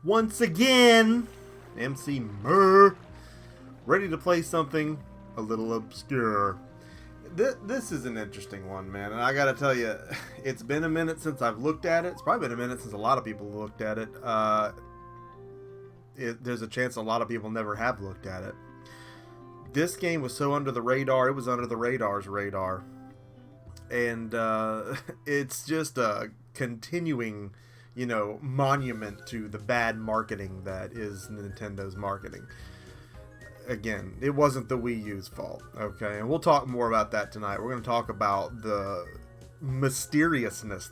once again, Emceemur, ready to play something a little obscure. This is an interesting one, man, and I gotta tell you, it's been a minute since I've looked at it. It's probably been a minute since a lot of people have looked at it. There's a chance a lot of people never have looked at it. This game was so under the radar, it was under the radar's radar. And it's just a continuing, monument to the bad marketing that is Nintendo's marketing. Again, it wasn't the Wii U's fault, okay? And we'll talk more about that tonight. We're going to talk about the mysteriousness,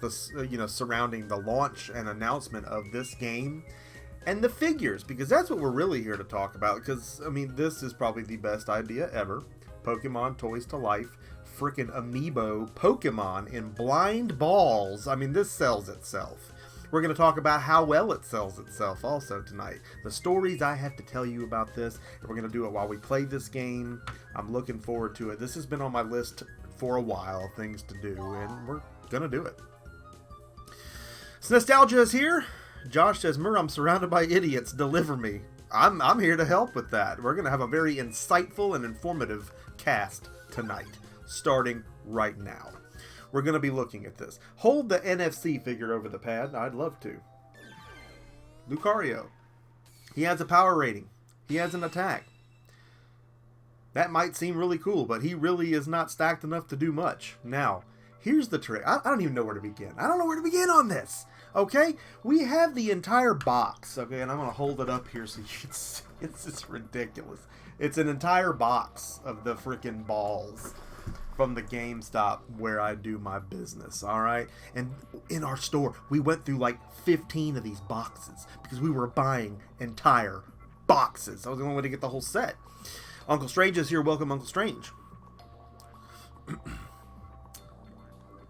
surrounding the launch and announcement of this game and the figures, because that's what we're really here to talk about. Because, this is probably the best idea ever. Pokemon Toys to Life, freaking amiibo Pokemon in blind balls. This sells itself. We're going to talk about how well it sells itself also tonight. The stories I have to tell you about this, and we're going to do it while we play this game. I'm looking forward to it. This has been on my list for a while, things to do, and we're going to do it. So Nostalgia is here. Josh says, Mur, I'm surrounded by idiots. Deliver me. I'm here to help with that. We're going to have a very insightful and informative cast tonight, starting right now. We're going to be looking at this. Hold the NFC figure over the pad. I'd love to. Lucario. He has a power rating. He has an attack. That might seem really cool, but he really is not stacked enough to do much. Now, here's the trick. I don't even know where to begin. I don't know where to begin on this. Okay? We have the entire box. Okay, and I'm going to hold it up here so you can see. It's just ridiculous. It's an entire box of the freaking balls from the GameStop where I do my business, alright? And in our store, we went through like 15 of these boxes because we were buying entire boxes. I was the only way to get the whole set. Uncle Strange is here. Welcome, Uncle Strange.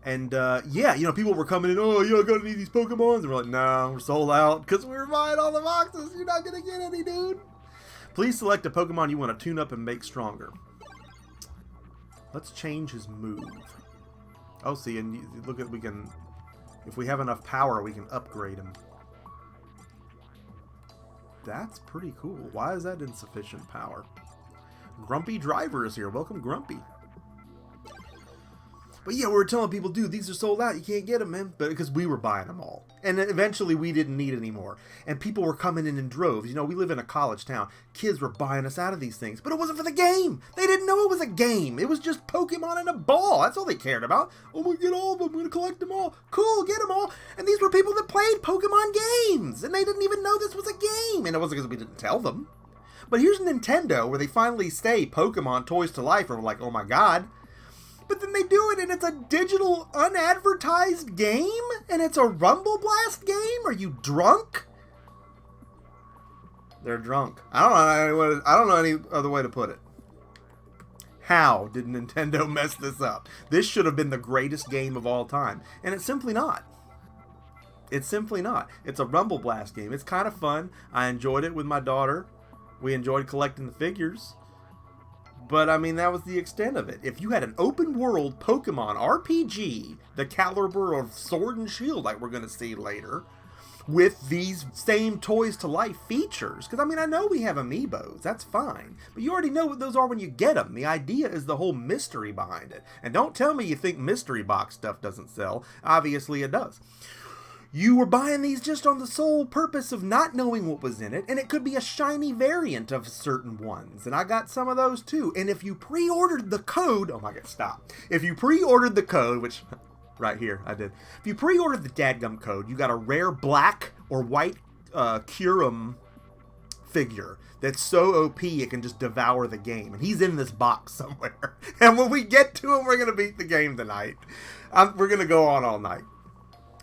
And, people were coming in, oh, I gotta need these Pokemons. And we're like, no, we're sold out because we were buying all the boxes. You're not gonna get any, dude. Please select a Pokemon you want to tune up and make stronger. Let's change his move. Oh, see, and look at, if we have enough power, we can upgrade him. That's pretty cool. Why is that insufficient power? Grumpy Driver is here. Welcome, Grumpy. But yeah, we were telling people, dude, these are sold out. You can't get them, man. But because we were buying them all. And then eventually we didn't need any more. And people were coming in droves. We live in a college town. Kids were buying us out of these things. But it wasn't for the game. They didn't know it was a game. It was just Pokemon in a ball. That's all they cared about. Oh, we get all of them. We're going to collect them all. Cool, get them all. And these were people that played Pokemon games. And they didn't even know this was a game. And it wasn't because we didn't tell them. But here's Nintendo, where they finally say Pokemon Toys to Life. And we're like, oh my god. But then they do it, and it's a digital, unadvertised game? And it's a Rumble Blast game? Are you drunk? They're drunk. I don't know any other way to put it. How did Nintendo mess this up? This should have been the greatest game of all time. And it's simply not. It's simply not. It's a Rumble Blast game. It's kind of fun. I enjoyed it with my daughter. We enjoyed collecting the figures. But, that was the extent of it. If you had an open-world Pokemon RPG, the caliber of Sword and Shield, like we're going to see later, with these same Toys-to-Life features, because, I know we have amiibos, that's fine, but you already know what those are when you get them. The idea is the whole mystery behind it. And don't tell me you think mystery box stuff doesn't sell. Obviously it does. You were buying these just on the sole purpose of not knowing what was in it, and it could be a shiny variant of certain ones, and I got some of those too. And if you pre-ordered the code, oh my god, stop. If you pre-ordered the code, which, right here, I did. If you pre-ordered the dadgum code, you got a rare black or white Kyurem figure that's so OP it can just devour the game, and he's in this box somewhere. And when we get to him, we're going to beat the game tonight. We're going to go on all night.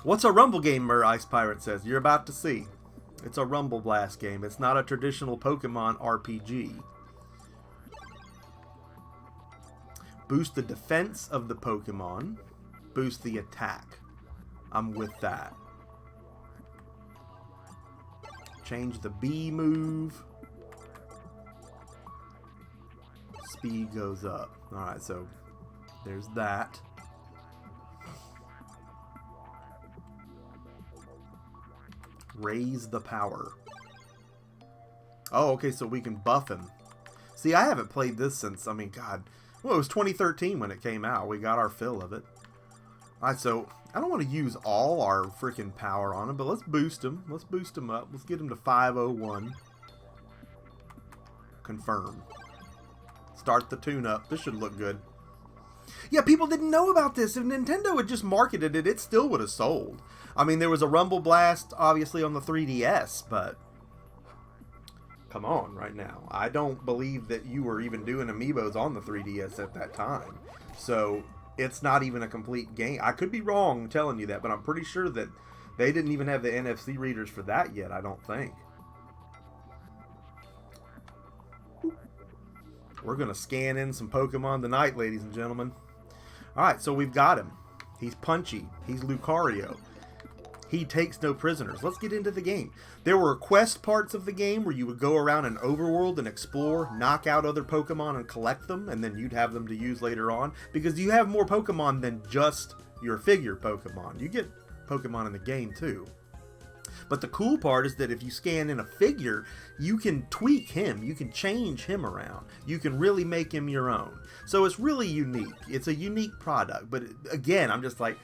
What's a Rumble game, Mur? Ice Pirate says. You're about to see. It's a Rumble Blast game. It's not a traditional Pokemon RPG. Boost the defense of the Pokemon. Boost the attack. I'm with that. Change the B move. Speed goes up. Alright, so there's that. Raise the power. Oh, okay, so we can buff him. See, I haven't played this since, I mean, God. Well, it was 2013 when it came out. We got our fill of it. Alright, so I don't want to use all our freaking power on him, but let's boost him. Let's boost him up. Let's get him to 501. Confirm. Start the tune-up. This should look good. Yeah, people didn't know about this. If Nintendo had just marketed it, it still would have sold. I mean, there was a Rumble Blast, obviously, on the 3DS, but... Come on, right now. I don't believe that you were even doing amiibos on the 3DS at that time. So, it's not even a complete game. I could be wrong telling you that, but I'm pretty sure that they didn't even have the NFC readers for that yet, I don't think. We're going to scan in some Pokemon tonight, ladies and gentlemen. Alright, so we've got him. He's punchy. He's Lucario. He takes no prisoners. Let's get into the game. There were quest parts of the game where you would go around an overworld and explore, knock out other Pokemon and collect them, and then you'd have them to use later on. Because you have more Pokemon than just your figure Pokemon. You get Pokemon in the game too. But the cool part is that if you scan in a figure, you can tweak him. You can change him around. You can really make him your own. So it's really unique. It's a unique product. But again, I'm just like,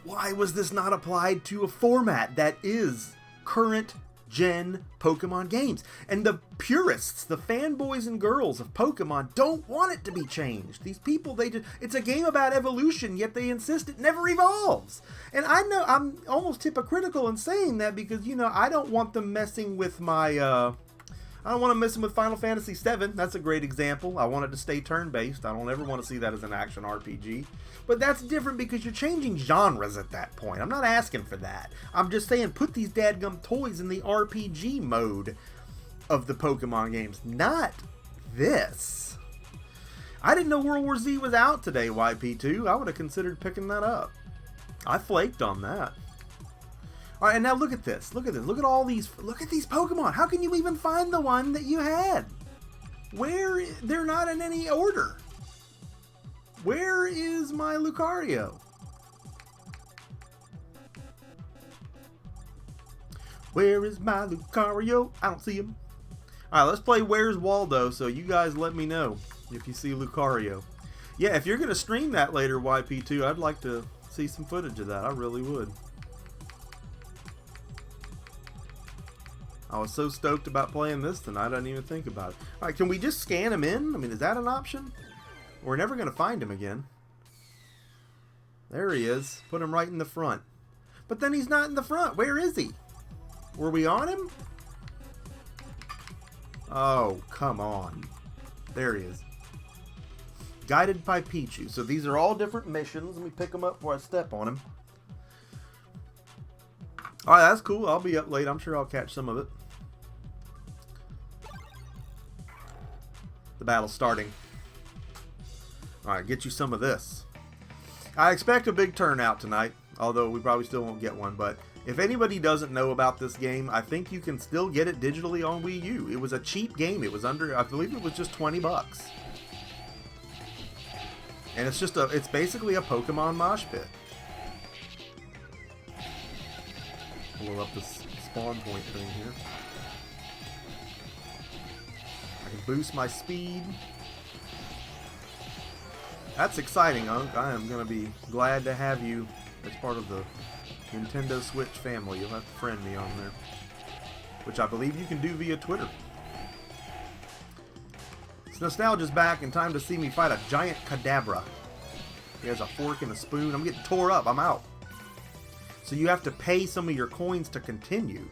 why was this not applied to a format that is current gen Pokemon games? And the purists, the fanboys and girls of Pokemon don't want it to be changed. These people, it's a game about evolution, yet they insist it never evolves. And I know I'm almost hypocritical in saying that because, you know, I don't want them messing with my, I don't want to mess with Final Fantasy VII. That's a great example. I want it to stay turn-based. I don't ever want to see that as an action RPG. But that's different because you're changing genres at that point. I'm not asking for that. I'm just saying put these dadgum toys in the RPG mode of the Pokemon games. Not this. I didn't know World War Z was out today, YP2. I would have considered picking that up. I flaked on that. Alright, and now look at this. Look at this. Look at all these. Look at these Pokemon. How can you even find the one that you had? They're not in any order. Where is my Lucario? Where is my Lucario? I don't see him. Alright, let's play Where's Waldo, so you guys let me know if you see Lucario. Yeah, if you're going to stream that later, YP2, I'd like to see some footage of that. I really would. I was so stoked about playing this tonight, I didn't even think about it. Alright, can we just scan him in? I mean, is that an option? We're never going to find him again. There he is. Put him right in the front. But then he's not in the front. Where is he? Were we on him? Oh, come on. There he is. Guided by Pichu. So these are all different missions. Let me pick them up before I step on him. Alright, that's cool. I'll be up late. I'm sure I'll catch some of it. The battle's starting. Alright, get you some of this. I expect a big turnout tonight, although we probably still won't get one, but if anybody doesn't know about this game, I think you can still get it digitally on Wii U. It was a cheap game. It was under, I believe it was just 20 bucks. And it's basically a Pokemon mosh pit. Blow up this spawn point thing here. I can boost my speed. That's exciting, Unc. I am going to be glad to have you as part of the Nintendo Switch family. You'll have to friend me on there, which I believe you can do via Twitter. It's Nostalgia's back in time to see me fight a giant Kadabra. He has a fork and a spoon. I'm getting tore up. I'm out. So you have to pay some of your coins to continue.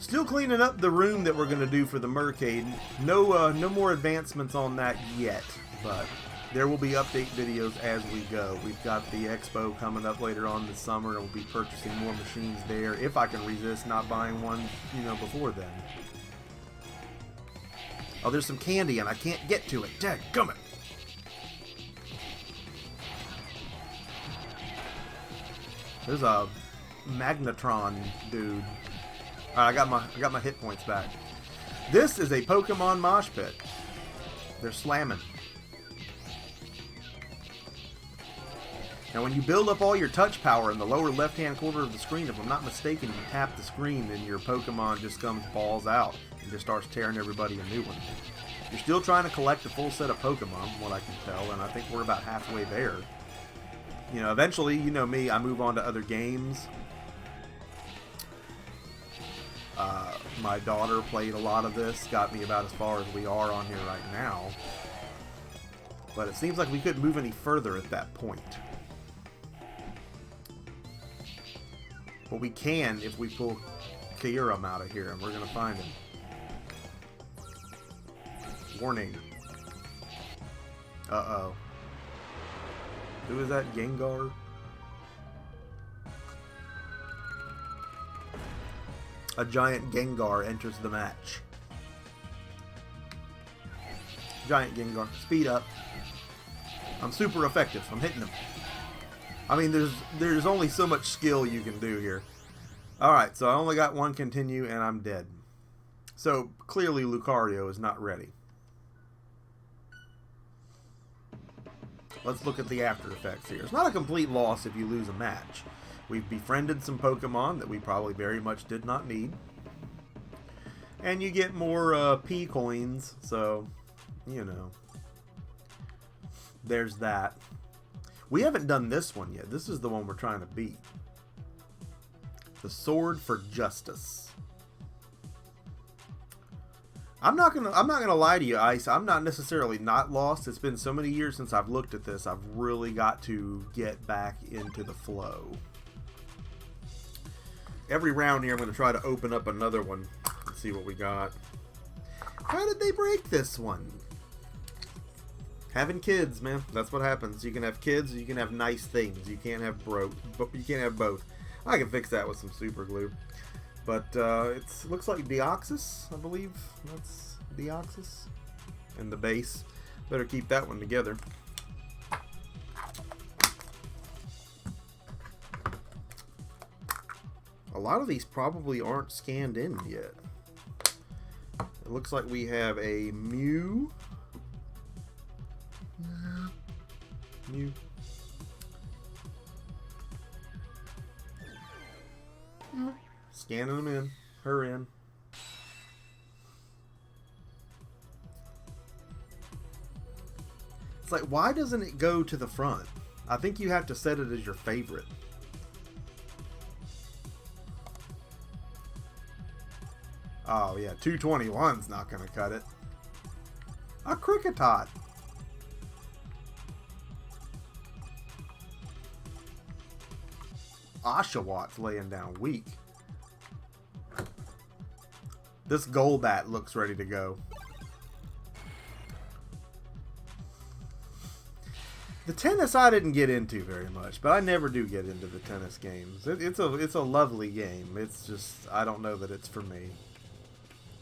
Still cleaning up the room that we're going to do for the Mercade. No more advancements on that yet, but there will be update videos as we go. We've got the expo coming up later on this summer, and we'll be purchasing more machines there if I can resist not buying one, before then. Oh, there's some candy and I can't get to it. Dadgummit. There's a Magnetron dude. Alright, I got my hit points back. This is a Pokemon mosh pit. They're slamming. Now when you build up all your touch power in the lower left-hand corner of the screen, if I'm not mistaken, you tap the screen and your Pokemon just comes balls out and just starts tearing everybody a new one. You're still trying to collect a full set of Pokemon, from what I can tell, and I think we're about halfway there. You know, eventually, you know me, I move on to other games. My daughter played a lot of this, got me about as far as we are on here right now. But it seems like we couldn't move any further at that point. But we can if we pull Kyurem out of here, and we're going to find him. Warning. Uh-oh. Who is that? Gengar? A giant Gengar enters the match. Giant Gengar. Speed up. I'm super effective. I'm hitting him. I mean, there's only so much skill you can do here. Alright, so I only got one continue and I'm dead. So, clearly Lucario is not ready. Let's look at the after effects here. It's not a complete loss if you lose a match. We've befriended some Pokemon that we probably very much did not need. And you get more P coins, so, you know. There's that. We haven't done this one yet. This is the one we're trying to beat. The Sword for Justice. I'm not gonna lie to you, Ice. I'm not necessarily not lost. It's been so many years since I've looked at this. I've really got to get back into the flow. Every round here, I'm gonna try to open up another one and see what we got. How did they break this one? Having kids, man. That's what happens. You can have kids, or you can have nice things. You can't have you can't have both. I can fix that with some super glue. But it looks like Deoxys, I believe. That's Deoxys. And the base. Better keep that one together. A lot of these probably aren't scanned in yet. It looks like we have a Mew. Mew. Scanning them in. Her in. It's like, why doesn't it go to the front? I think you have to set it as your favorite. Oh yeah, 221's not going to cut it. A Kricketot. Oshawott laying down weak. This Golbat looks ready to go. The tennis I didn't get into very much, but I never do get into the tennis games. It's a lovely game. It's just, I don't know that it's for me.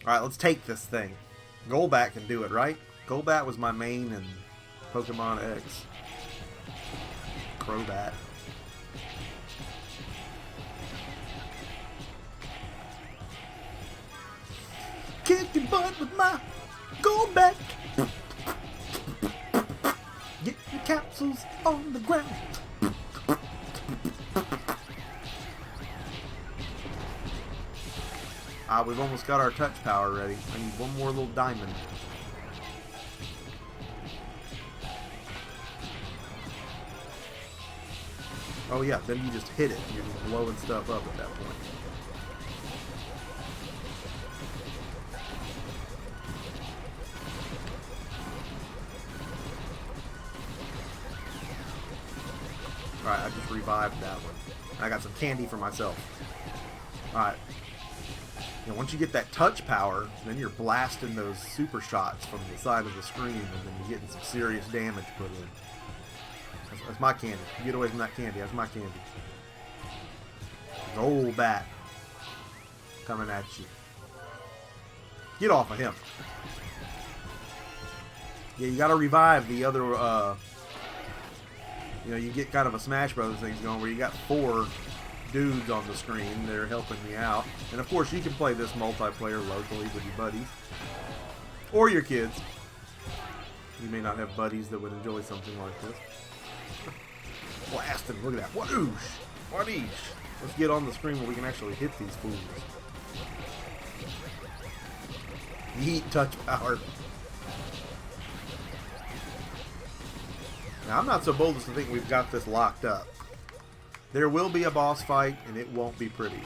Alright, let's take this thing. Golbat can do it, right? Golbat was my main in Pokemon X. Crobat. Kick your butt with my Golbat. Get your capsules on the ground. We've almost got our touch power ready. I need one more little diamond. Oh yeah, then you just hit it. You're just blowing stuff up at that point. Alright, I just revived that one. I got some candy for myself. Alright. You know, once you get that touch power, then you're blasting those super shots from the side of the screen, and then you're getting some serious damage put in. That's my candy. You get away from that candy. That's my candy. Golbat coming at you. Get off of him. Yeah, you gotta revive the other, you know, you get kind of a Smash Brothers thing going where you got 4 dudes on the screen. They're helping me out. And of course, you can play this multiplayer locally with your buddies. Or your kids. You may not have buddies that would enjoy something like this. blasting. Look at that. Whoosh. Whoosh. Let's get on the screen where we can actually hit these fools. Yeet touch power. Now, I'm not so bold as to think we've got this locked up. There will be a boss fight, and it won't be pretty.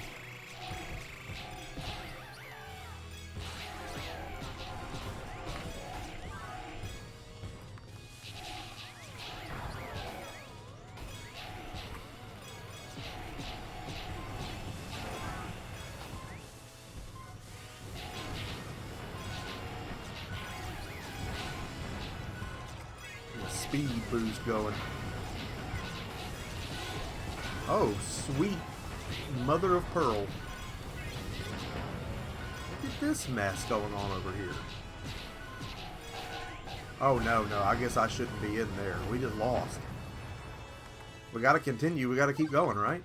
Speed boost going. Oh, sweet mother of pearl. Look at this mess going on over here. Oh, no. I guess I shouldn't be in there. We just lost. We gotta continue. We gotta keep going, right?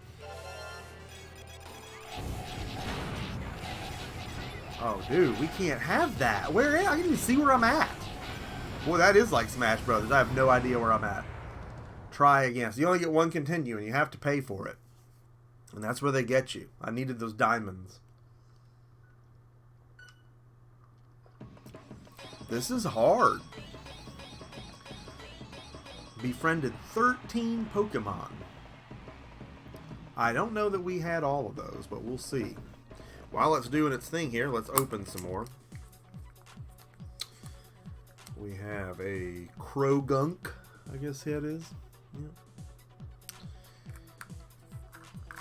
Oh, dude, we can't have that. Where am I? I can't even see where I'm at. Boy, that is like Smash Brothers. I have no idea where I'm at. Try again. So you only get one continue, and you have to pay for it. And that's where they get you. I needed those diamonds. This is hard. Befriended 13 Pokemon. I don't know that we had all of those, but we'll see. While it's doing its thing here, let's open some more. We have a Krogunk, I guess it is. Yeah.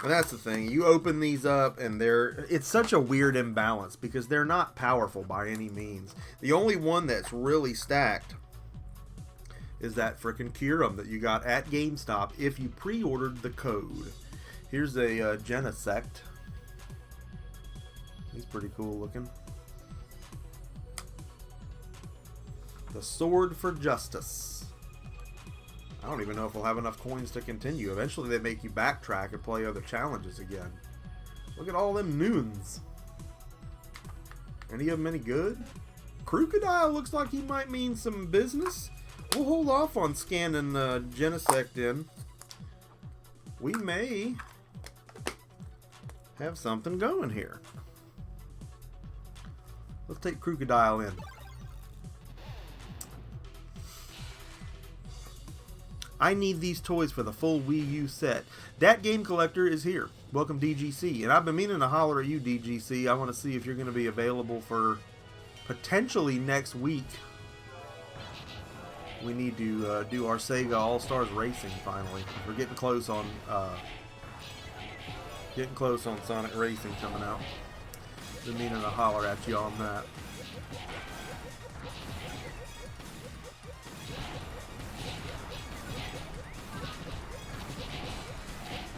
And that's the thing. You open these up, and it's such a weird imbalance because they're not powerful by any means. The only one that's really stacked is that frickin' Kyurem that you got at GameStop if you pre-ordered the code. Here's a Genesect. He's pretty cool looking. The Sword for Justice. I don't even know if we'll have enough coins to continue. Eventually they make you backtrack and play other challenges again. Look at all them noons. Any of them any good? Crocodile looks like he might mean some business. We'll hold off on scanning Genesect in. We may have something going here. Let's take Crocodile in. I need these toys for the full Wii U set. That Game Collector is here. Welcome, DGC. And I've been meaning to holler at you, DGC. I want to see if you're going to be available for potentially next week. We need to do our Sega All-Stars Racing finally. We're getting close on Sonic Racing coming out. Been meaning to holler at you on that.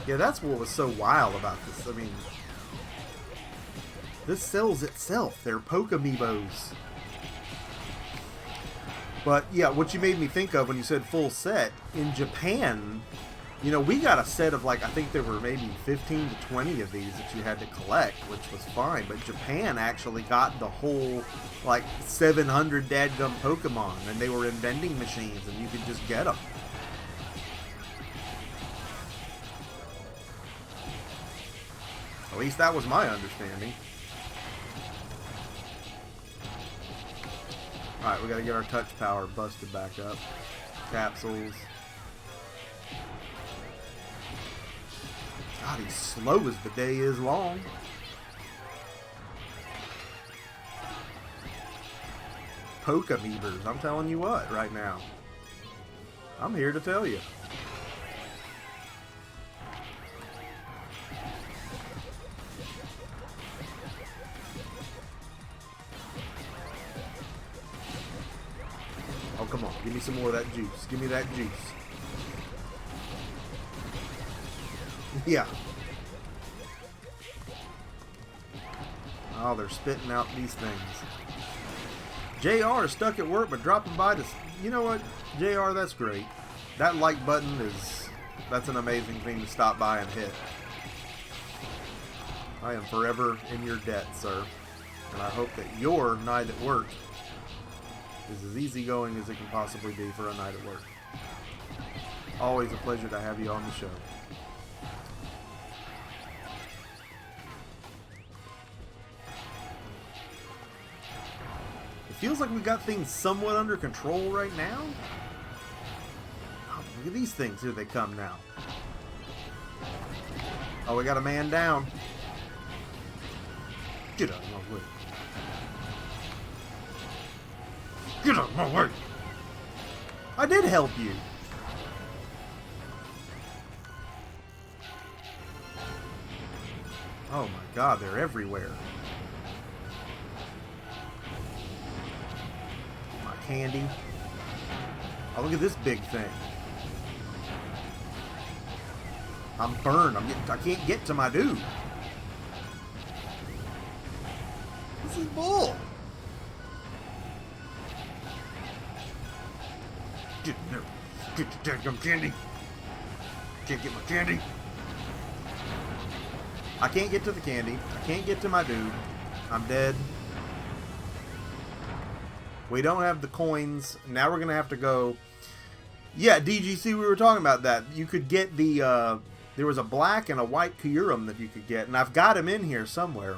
Yeah, that's what was so wild about this. I mean, this sells itself. They're Pokemeebos. But yeah, what you made me think of when you said full set, in Japan, you know, we got a set of like, I think there were maybe 15 to 20 of these that you had to collect, which was fine. But Japan actually got the whole like 700 dadgum Pokemon, and they were in vending machines, and you could just get them. At least that was my understanding. Alright, we gotta get our touch power busted back up. Capsules. God, he's slow as the day is long. Pokemeebers, I'm telling you what right now. I'm here to tell you. Oh, come on. Give me some more of that juice. Give me that juice. Yeah. Oh, they're spitting out these things. JR is stuck at work, but dropping by to... You know what, JR, that's great. That like button that's an amazing thing to stop by and hit. I am forever in your debt, sir. And I hope that your night at work is as easygoing as it can possibly be for a night at work. Always a pleasure to have you on the show. It feels like we got things somewhat under control right now. Oh, look at these things. Here they come now. Oh, we got a man down. Get out of my way. Get out of my way. I did help you. Oh my god, they're everywhere. My candy. Oh, look at this big thing. I'm burned. I can't get to my dude. This is bull. Get your damn candy. Can't get my candy. I can't get to the candy. I can't get to my dude. I'm dead. We don't have the coins. Now we're going to have to go. Yeah, DGC, we were talking about that. You could get the, there was a black and a white Kyurem that you could get. And I've got him in here somewhere.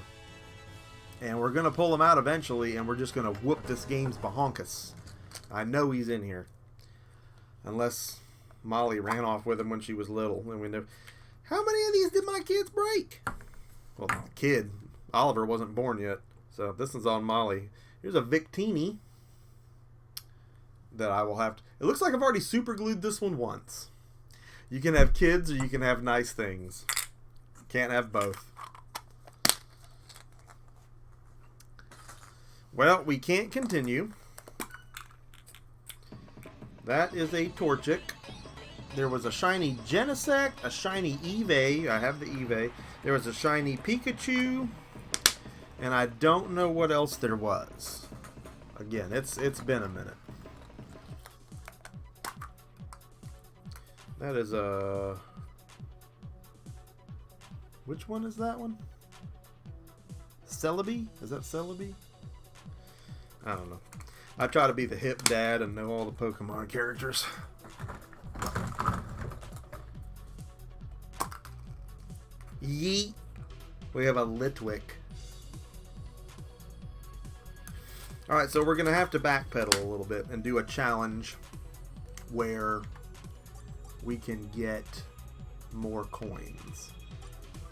And we're going to pull him out eventually. And we're just going to whoop this game's bahonkus. I know he's in here. Unless Molly ran off with him when she was little. I mean, how many of these did my kids break? Well, the kid. Oliver wasn't born yet. So this is on Molly. Here's a Victini. That I will have to... It looks like I've already super glued this one once. You can have kids or you can have nice things. Can't have both. Well, we can't continue. That is a Torchic. There was a shiny Genesect, a shiny Eevee. I have the Eevee. There was a shiny Pikachu. And I don't know what else there was. Again, it's been a minute. That is a... Which one is that one? Celebi? Is that Celebi? I don't know. I try to be the hip dad and know all the Pokemon characters. Yeet. We have a Litwick. Alright, so we're going to have to backpedal a little bit and do a challenge where we can get more coins.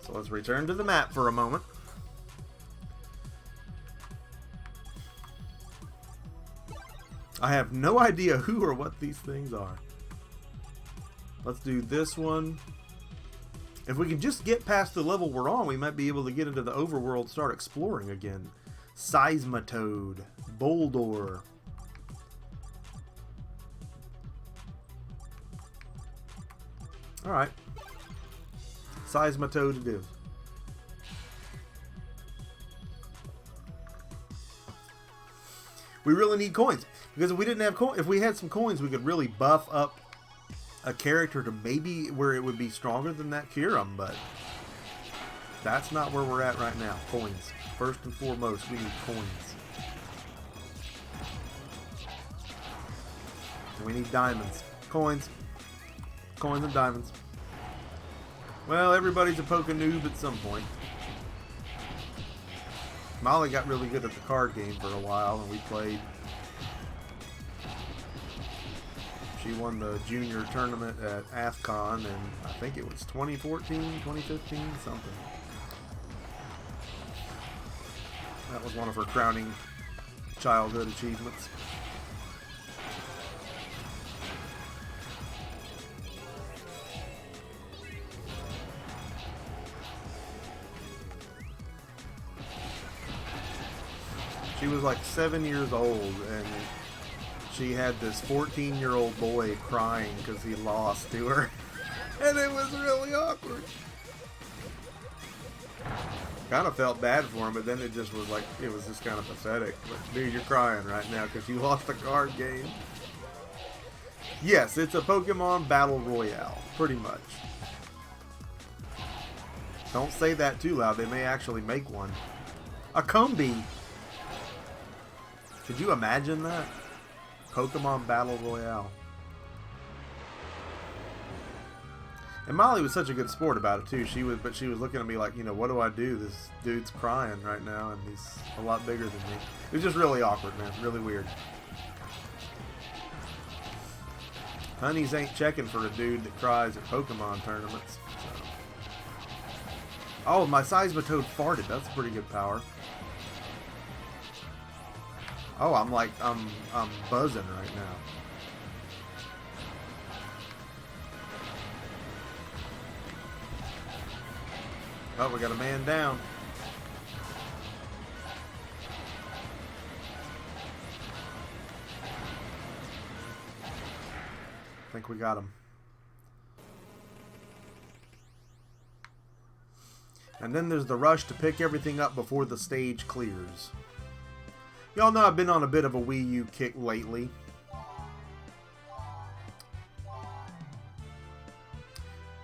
So let's return to the map for a moment. I have no idea who or what these things are. Let's do this one. If we can just get past the level we're on, we might be able to get into the overworld, start exploring again. Seismitoad, Boldor. Alright. Seismitoad it is. We really need coins. Because if we didn't have coins, if we had some coins, we could really buff up a character to maybe where it would be stronger than that Kyurem, but that's not where we're at right now. Coins. First and foremost, we need coins. And we need diamonds. Coins. Coins and diamonds. Well, everybody's a Poke noob at some point. Molly got really good at the card game for a while, and we played. She won the junior tournament at AFCON, and I think it was 2014, 2015, something. That was one of her crowning childhood achievements. She was like 7 years old, and she had this 14-year-old boy crying because he lost to her. And it was really awkward. Kind of felt bad for him, but then it just was like, it was just kind of pathetic. But, dude, you're crying right now because you lost the card game. Yes, it's a Pokemon Battle Royale, pretty much. Don't say that too loud. They may actually make one. A Combee. Could you imagine that? Pokemon Battle Royale. And Molly was such a good sport about it too. She was looking at me like, you know, what do I do? This dude's crying right now, and he's a lot bigger than me. It was just really awkward, man. Really weird. Honeys ain't checking for a dude that cries at Pokemon tournaments. So. Oh, my Seismitoad farted. That's pretty good power. Oh, I'm buzzing right now. Oh, we got a man down. I think we got him. And then there's the rush to pick everything up before the stage clears. Y'all know I've been on a bit of a Wii U kick lately.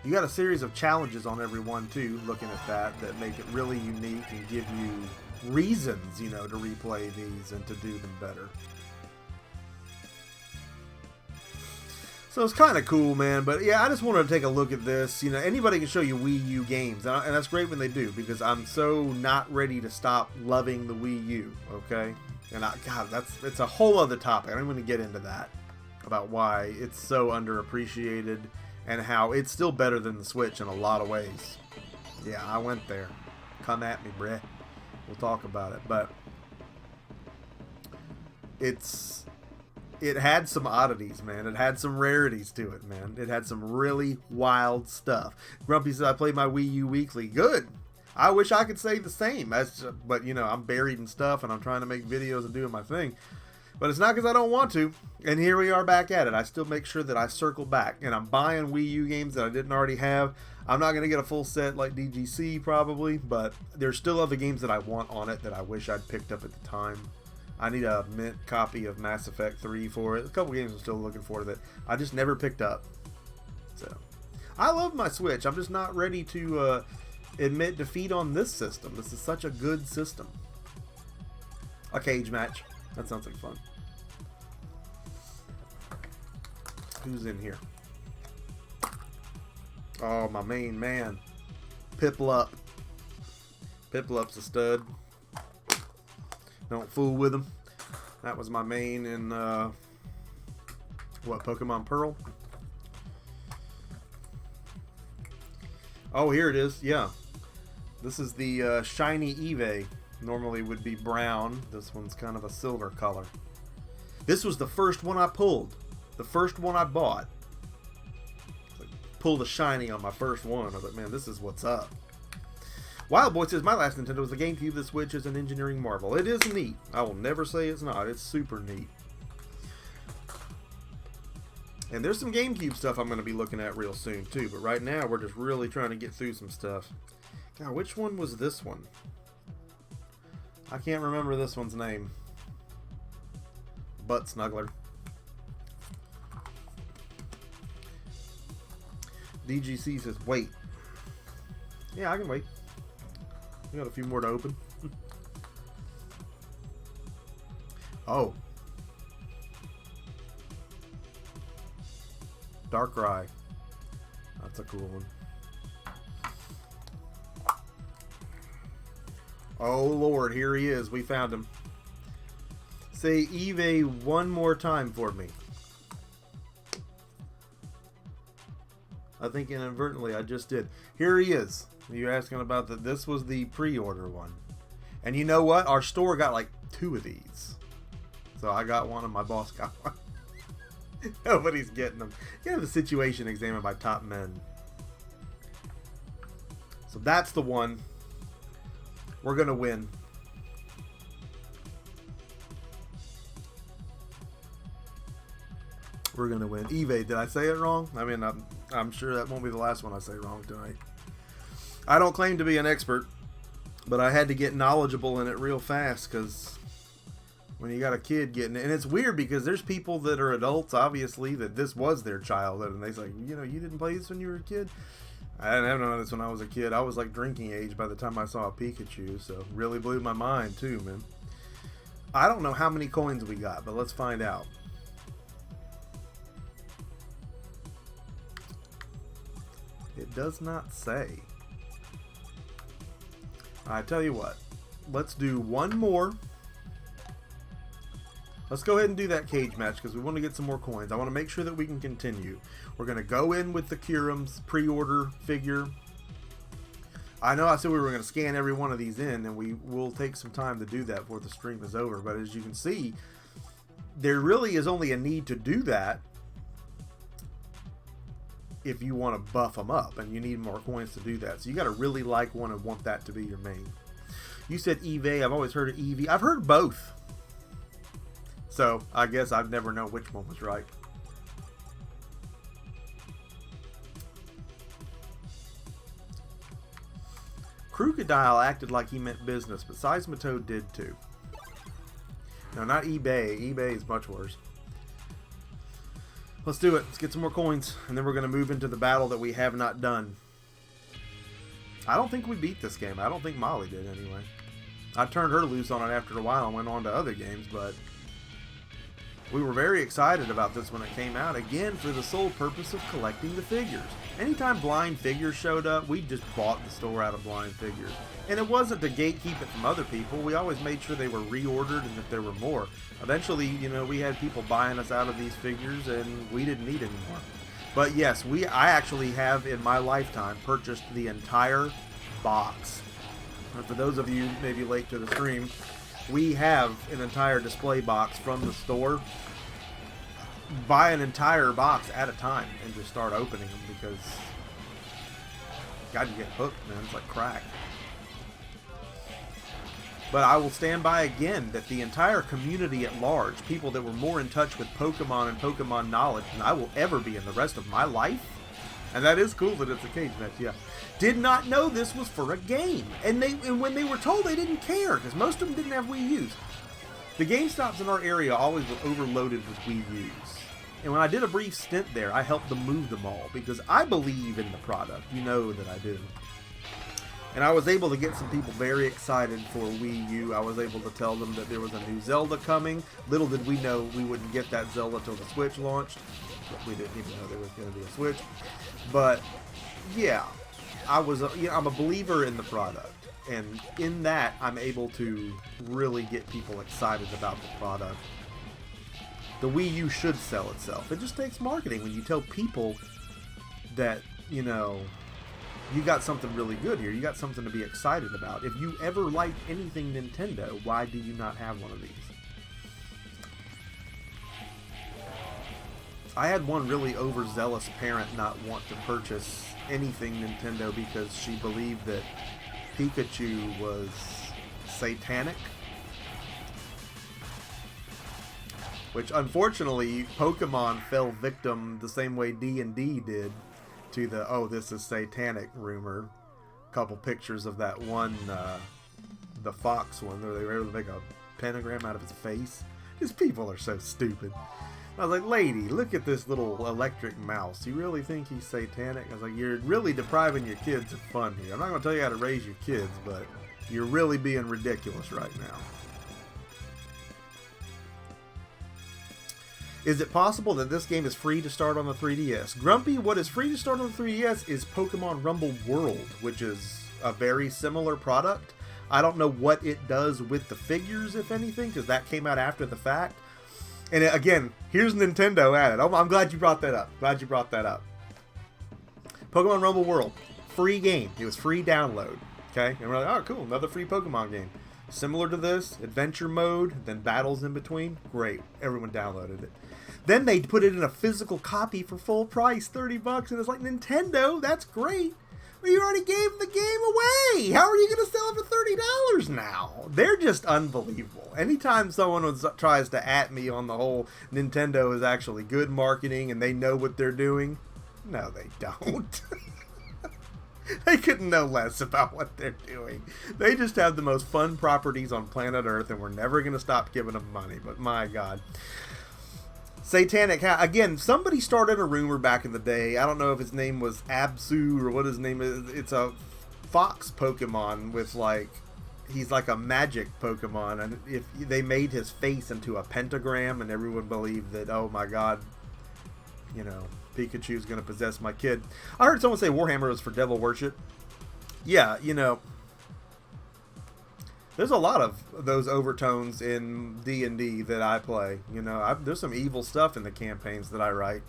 You got a series of challenges on every one too, looking at that make it really unique and give you reasons, you know, to replay these and to do them better. So it's kind of cool, man. But yeah, I just wanted to take a look at this. You know, anybody can show you Wii U games, and that's great when they do, because I'm so not ready to stop loving the Wii U. Okay, and God, it's a whole other topic. I'm going to get into that about why it's so underappreciated and how it's still better than the Switch in a lot of ways. Yeah, I went there. Come at me, bruh. We'll talk about it, but it had some oddities, man. It had some rarities to it, man. It had some really wild stuff. Grumpy said, I played my Wii U weekly. Good. I wish I could say the same. But, you know, I'm buried in stuff, and I'm trying to make videos and doing my thing. But it's not because I don't want to. And here we are back at it. I still make sure that I circle back. And I'm buying Wii U games that I didn't already have. I'm not going to get a full set like DGC, probably. But there's still other games that I want on it that I wish I'd picked up at the time. I need a mint copy of Mass Effect 3 for it. A couple games I'm still looking for that I just never picked up. So, I love my Switch. I'm just not ready to admit defeat on this system. This is such a good system. A cage match. That sounds like fun. Who's in here? Oh, my main man. Piplup. Piplup's a stud. Don't fool with him. That was my main in, what, Pokemon Pearl? Oh, here it is. Yeah. This is the shiny Eevee. Normally would be brown. This one's kind of a silver color. This was the first one I pulled. The first one I bought. Pulled a shiny on my first one. I was like, man, this is what's up. Wild Boy says, my last Nintendo was the GameCube. The Switch is an engineering marvel. It is neat. I will never say it's not. It's super neat. And there's some GameCube stuff I'm going to be looking at real soon too. But right now, we're just really trying to get through some stuff. God, which one was this one? I can't remember this one's name. Butt Snuggler. DGC says, wait. Yeah, I can wait. We got a few more to open. Oh. Darkrai. That's a cool one. Oh Lord, here he is. We found him. Say Eevee one more time for me. I think inadvertently I just did. Here he is. You're asking about that. This was the pre-order one. And you know what? Our store got like 2 of these. So I got one and my boss got one. Nobody's getting them. You know, the situation examined by top men. So that's the one. We're going to win. We're going to win. Eevee, did I say it wrong? I mean, I'm sure that won't be the last one I say wrong tonight. I don't claim to be an expert, but I had to get knowledgeable in it real fast because when you got a kid getting it, and it's weird because there's people that are adults, obviously, that this was their childhood, and they say, you know, you didn't play this when you were a kid? I didn't have none of this when I was a kid. I was like drinking age by the time I saw a Pikachu, so really blew my mind too, man. I don't know how many coins we got, but let's find out. It does not say. I tell you what. Let's do one more. Let's go ahead and do that cage match because we want to get some more coins. I want to make sure that we can continue. We're going to go in with the Kyurem's pre-order figure. I know I said we were going to scan every one of these in, and we will take some time to do that before the stream is over. But as you can see, there really is only a need to do that if you want to buff them up, and you need more coins to do that. So you got to really like one and want that to be your main. You said Eevee. I've always heard of Eevee. I've heard both. So I guess I've never known which one was right. Crocodile acted like he meant business, but Seismitoad did too. No, not eBay. eBay is much worse. Let's do it. Let's get some more coins, and then we're going to move into the battle that we have not done. I don't think we beat this game. I don't think Molly did anyway. I turned her loose on it after a while and went on to other games, but we were very excited about this when it came out, again, for the sole purpose of collecting the figures. Anytime blind figures showed up, we just bought the store out of blind figures. And it wasn't to gatekeep it from other people. We always made sure they were reordered and that there were more. Eventually, you know, we had people buying us out of these figures and we didn't need any more. But yes, I actually have, in my lifetime, purchased the entire box. And for those of you maybe late to the stream, we have an entire display box from the store. Buy an entire box at a time and just start opening them because God, you get hooked, man. It's like crack. But I will stand by again that the entire community at large, people that were more in touch with Pokemon and Pokemon knowledge than I will ever be in the rest of my life, and that is cool that it's a cage match, yeah, did not know this was for a game. And when they were told, they didn't care because most of them didn't have Wii U's. The GameStops in our area always were overloaded with Wii U's. And when I did a brief stint there, I helped them move them all because I believe in the product. You know that I do. And I was able to get some people very excited for Wii U. I was able to tell them that there was a new Zelda coming. Little did we know we wouldn't get that Zelda till the Switch launched. We didn't even know there was going to be a Switch. But yeah, I'm a believer in the product. And in that, I'm able to really get people excited about the product. The Wii U should sell itself. It just takes marketing when you tell people that, you know, you got something really good here. You got something to be excited about. If you ever liked anything Nintendo, why do you not have one of these? I had one really overzealous parent not want to purchase anything Nintendo because she believed that Pikachu was satanic. Which, unfortunately, Pokemon fell victim the same way D&D did to the, oh, this is satanic rumor. A couple pictures of that one, the fox one, where they were able to make a pentagram out of his face. These people are so stupid. I was like, lady, look at this little electric mouse. You really think he's satanic? I was like, you're really depriving your kids of fun here. I'm not going to tell you how to raise your kids, but you're really being ridiculous right now. Is it possible that this game is free to start on the 3DS? Grumpy, what is free to start on the 3DS is Pokemon Rumble World, which is a very similar product. I don't know what it does with the figures, if anything, because that came out after the fact. And again, here's Nintendo at it. I'm glad you brought that up. Pokemon Rumble World, free game. It was free download. Okay, and we're like, oh, cool, another free Pokemon game. Similar to this, adventure mode, then battles in between. Great, everyone downloaded it. Then they put it in a physical copy for full price, $30, and it's like, Nintendo, that's great. Well, you already gave the game away. How are you going to sell it for $30 now? They're just unbelievable. Anytime someone tries to at me on the whole Nintendo is actually good marketing and they know what they're doing, no, they don't. They couldn't know less about what they're doing. They just have the most fun properties on planet Earth, and we're never going to stop giving them money. But my God. Satanic, again, somebody started a rumor back in the day. I don't know if his name was Absu or what his name is. It's a fox Pokemon with like, he's like a magic Pokemon. And if they made his face into a pentagram and everyone believed that, oh my God, you know, Pikachu's going to possess my kid. I heard someone say Warhammer was for devil worship. Yeah, you know, there's a lot of those overtones in D&D that I play. You know, there's some evil stuff in the campaigns that I write.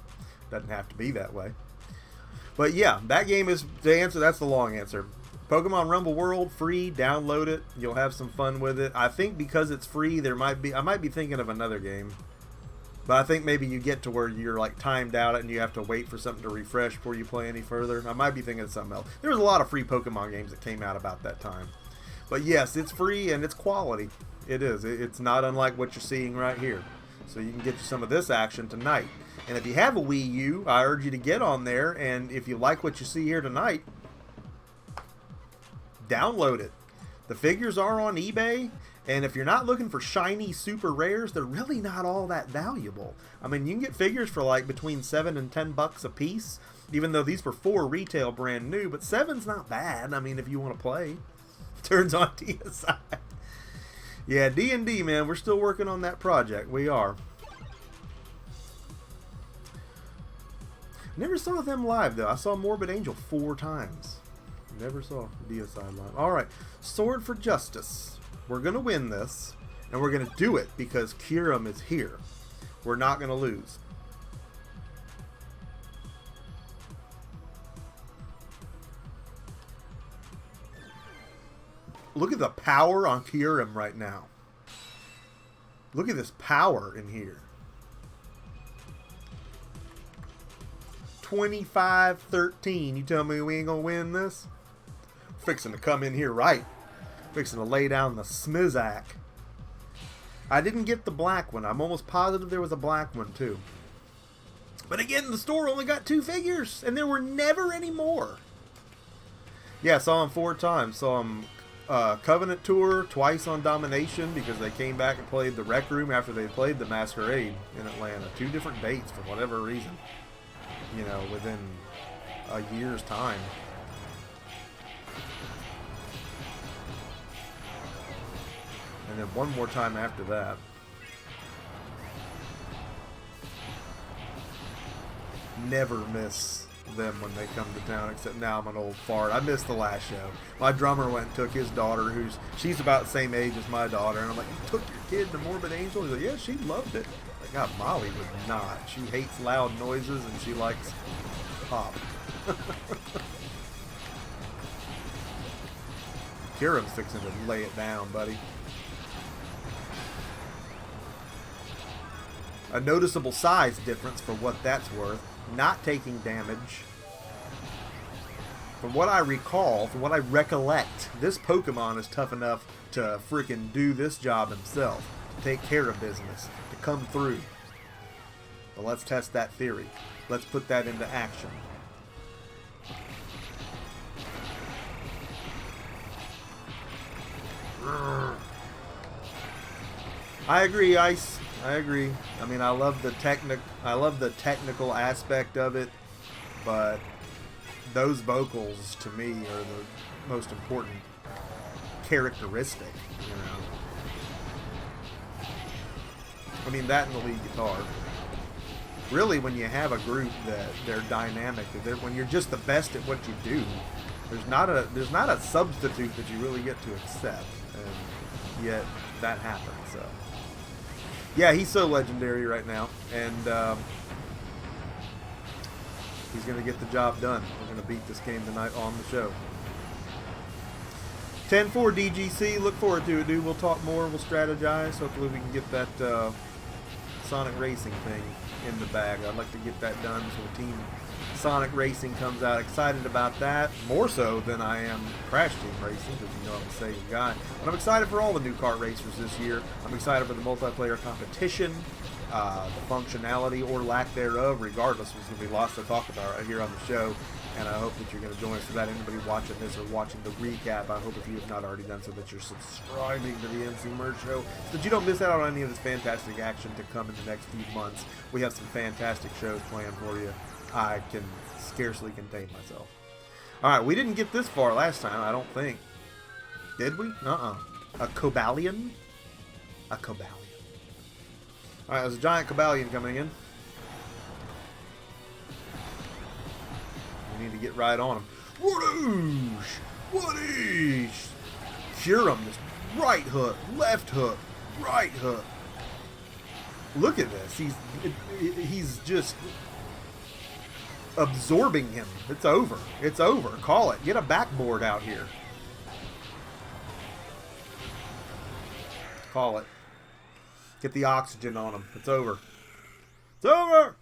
Doesn't have to be that way. But yeah, that game is the answer. That's the long answer. Pokemon Rumble World, free. Download it. You'll have some fun with it. I think because it's free, I might be thinking of another game. But I think maybe you get to where you're like timed out and you have to wait for something to refresh before you play any further. I might be thinking of something else. There was a lot of free Pokemon games that came out about that time. But yes, it's free and it's quality. It is. It's not unlike what you're seeing right here. So you can get you some of this action tonight. And if you have a Wii U, I urge you to get on there. And if you like what you see here tonight, download it. The figures are on eBay. And if you're not looking for shiny super rares, they're really not all that valuable. I mean, you can get figures for like between $7 and $10 a piece. Even though these were 4 retail brand new. But 7's not bad. I mean, if you want to play. Turns on TSI. Yeah, D&D, man. We're still working on that project. We are. Never saw them live, though. I saw Morbid Angel 4 times. Never saw DSI live. Alright. Sword for Justice. We're going to win this. And we're going to do it because Kyurem is here. We're not going to lose. Look at the power on Kyurem right now. Look at this power in here. 25-13. You tell me we ain't gonna win this? Fixing to come in here right. Fixing to lay down the Smizak. I didn't get the black one. I'm almost positive there was a black one too. But again, the store only got 2 figures. And there were never any more. Yeah, I saw him 4 times. Saw him Covenant Tour, twice on Domination because they came back and played the Rec Room after they played the Masquerade in Atlanta. 2 different dates for whatever reason. You know, within a year's time. And then one more time after that. Never miss them when they come to town, except now I'm an old fart. I missed the last show. My drummer went and took his daughter, she's about the same age as my daughter, and I'm like, you took your kid to Morbid Angel? He's like, yeah, she loved it. Like, God, Molly would not. She hates loud noises and she likes pop. Kyurem's fixing to lay it down, buddy. A noticeable size difference for what that's worth. Not taking damage. From what I recall, from what I recollect, this Pokemon is tough enough to freaking do this job himself. To take care of business. To come through. But let's test that theory. Let's put that into action. I agree, Ice. I agree. I mean, I love the technical aspect of it, but those vocals to me are the most important characteristic, you know. I mean, that and the lead guitar. Really, when you have a group that they're dynamic, when you're just the best at what you do, there's not a substitute that you really get to accept, and yet that happens. So. Yeah, he's so legendary right now, and he's going to get the job done. We're going to beat this game tonight on the show. 10-4 DGC, look forward to it, dude. We'll talk more, we'll strategize. Hopefully we can get that Sonic Racing thing in the bag. I'd like to get that done so the team Sonic Racing comes out. Excited about that, more so than I am Crash Team Racing, because you know I'm a Sega guy. But I'm excited for all the new kart racers this year. I'm excited for the multiplayer competition, the functionality or lack thereof. Regardless, there's going to be lots to talk about right here on the show, and I hope that you're going to join us for that. Anybody watching this or watching the recap, I hope if you have not already done so that you're subscribing to the Emceemur show so that you don't miss out on any of this fantastic action to come in the next few months. We have some fantastic shows planned for you. I can scarcely contain myself. Alright, we didn't get this far last time, I don't think. Did we? Uh-uh. A Cobalion? A Cobalion. Alright, there's a giant Cobalion coming in. We need to get right on him. Whoosh! Whoosh! Cure him. This right hook, left hook, right hook. Look at this. He's just absorbing him. It's over. It's over. Call it. Get a backboard out here. Call it. Get the oxygen on him. It's over. It's over!